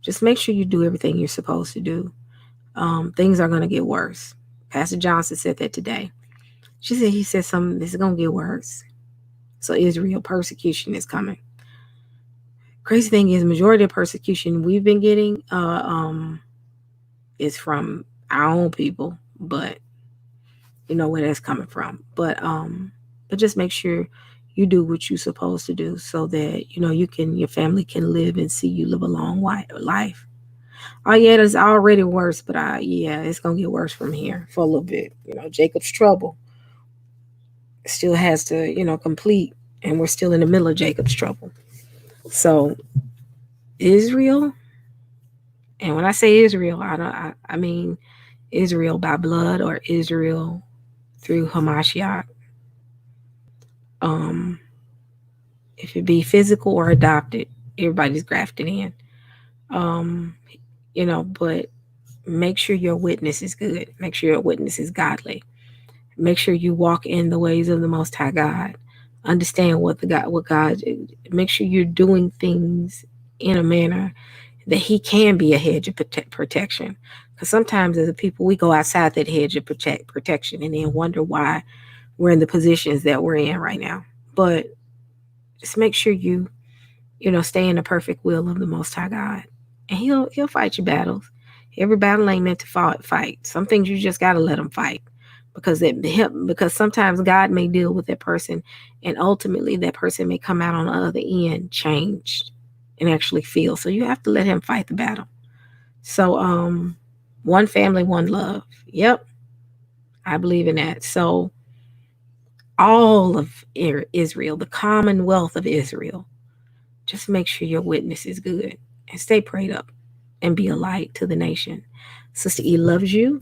Just make sure you do everything you're supposed to do. Things are going to get worse. Pastor Johnson said that today. He said something, this is going to get worse. So Israel, persecution is coming. Crazy thing is, majority of persecution we've been getting is from our own people, but you know where that's coming from. But just make sure you do what you're supposed to do so that your family can live and see you live a long life. Oh yeah, it's already worse, but it's gonna get worse from here for a little bit. Jacob's trouble still has to complete, and we're still in the middle of Jacob's trouble. So Israel, and when I say Israel, I mean Israel by blood or Israel through Hamashiach. If it be physical or adopted, everybody's grafted in. But make sure your witness is good. Make sure your witness is godly. Make sure you walk in the ways of the Most High God. Understand what God. Make sure you're doing things in a manner that He can be a hedge of protection. Because sometimes as a people, we go outside that hedge of protection and then wonder why we're in the positions that we're in right now. But just make sure you stay in the perfect will of the Most High God, and He'll fight your battles. Every battle ain't meant to fight. Some things you just gotta let Him fight, because sometimes God may deal with that person, and ultimately that person may come out on the other end changed and actually feel. So you have to let Him fight the battle. So one family, one love. Yep, I believe in that. So all of Israel, the commonwealth of Israel, just make sure your witness is good and stay prayed up and be a light to the nation. Sister E loves you.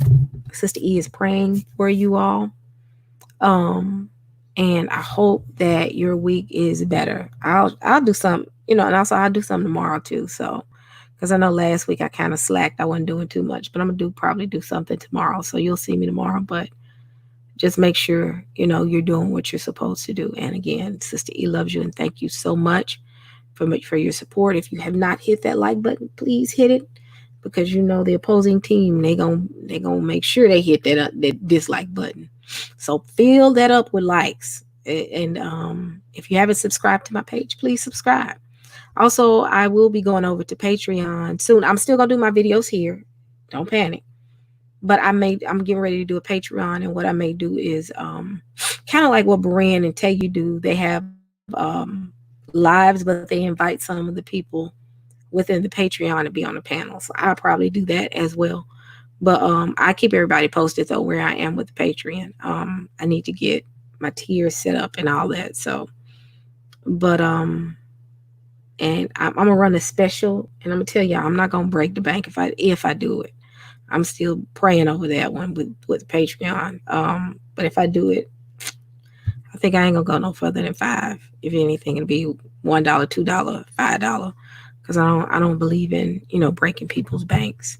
Sister E is praying for you all. And I hope that your week is better. I'll do something, and also I'll do something tomorrow too. So, because I know last week I kind of slacked. I wasn't doing too much, but I'm gonna probably do something tomorrow. So you'll see me tomorrow. But just make sure you're doing what you're supposed to do. And again, Sister E loves you, and thank you so much for your support. If you have not hit that like button, please hit it, because the opposing team, they gonna make sure they hit that dislike button. So fill that up with likes. And if you haven't subscribed to my page, please subscribe. Also, I will be going over to Patreon soon. I'm still gonna do my videos here. Don't panic. But I'm getting ready to do a Patreon, and what I may do is kind of like what Beran and Tay do. They have lives, but they invite some of the people within the Patreon to be on the panel. So I'll probably do that as well. But I keep everybody posted though where I am with the Patreon. I need to get my tiers set up and all that. So, but and I'm gonna run a special, and I'm gonna tell y'all I'm not gonna break the bank if I do it. I'm still praying over that one with Patreon. But if I do it, I think I ain't gonna go no further than $5. If anything, it'll be $1, $2, $5, because I don't believe in breaking people's banks.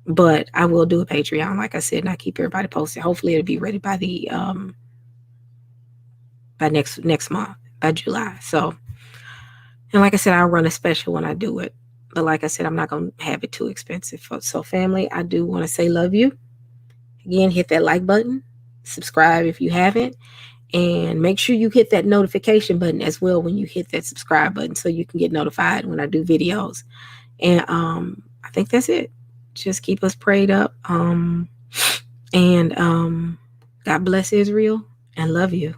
But I will do a Patreon, like I said, and I keep everybody posted. Hopefully, it'll be ready by the by next month, by July. So, and like I said, I'll run a special when I do it. But like I said, I'm not going to have it too expensive. So family, I do want to say love you. Again, hit that like button, subscribe if you haven't, and make sure you hit that notification button as well when you hit that subscribe button so you can get notified when I do videos. And I think that's it. Just keep us prayed up. And God bless Israel and love you.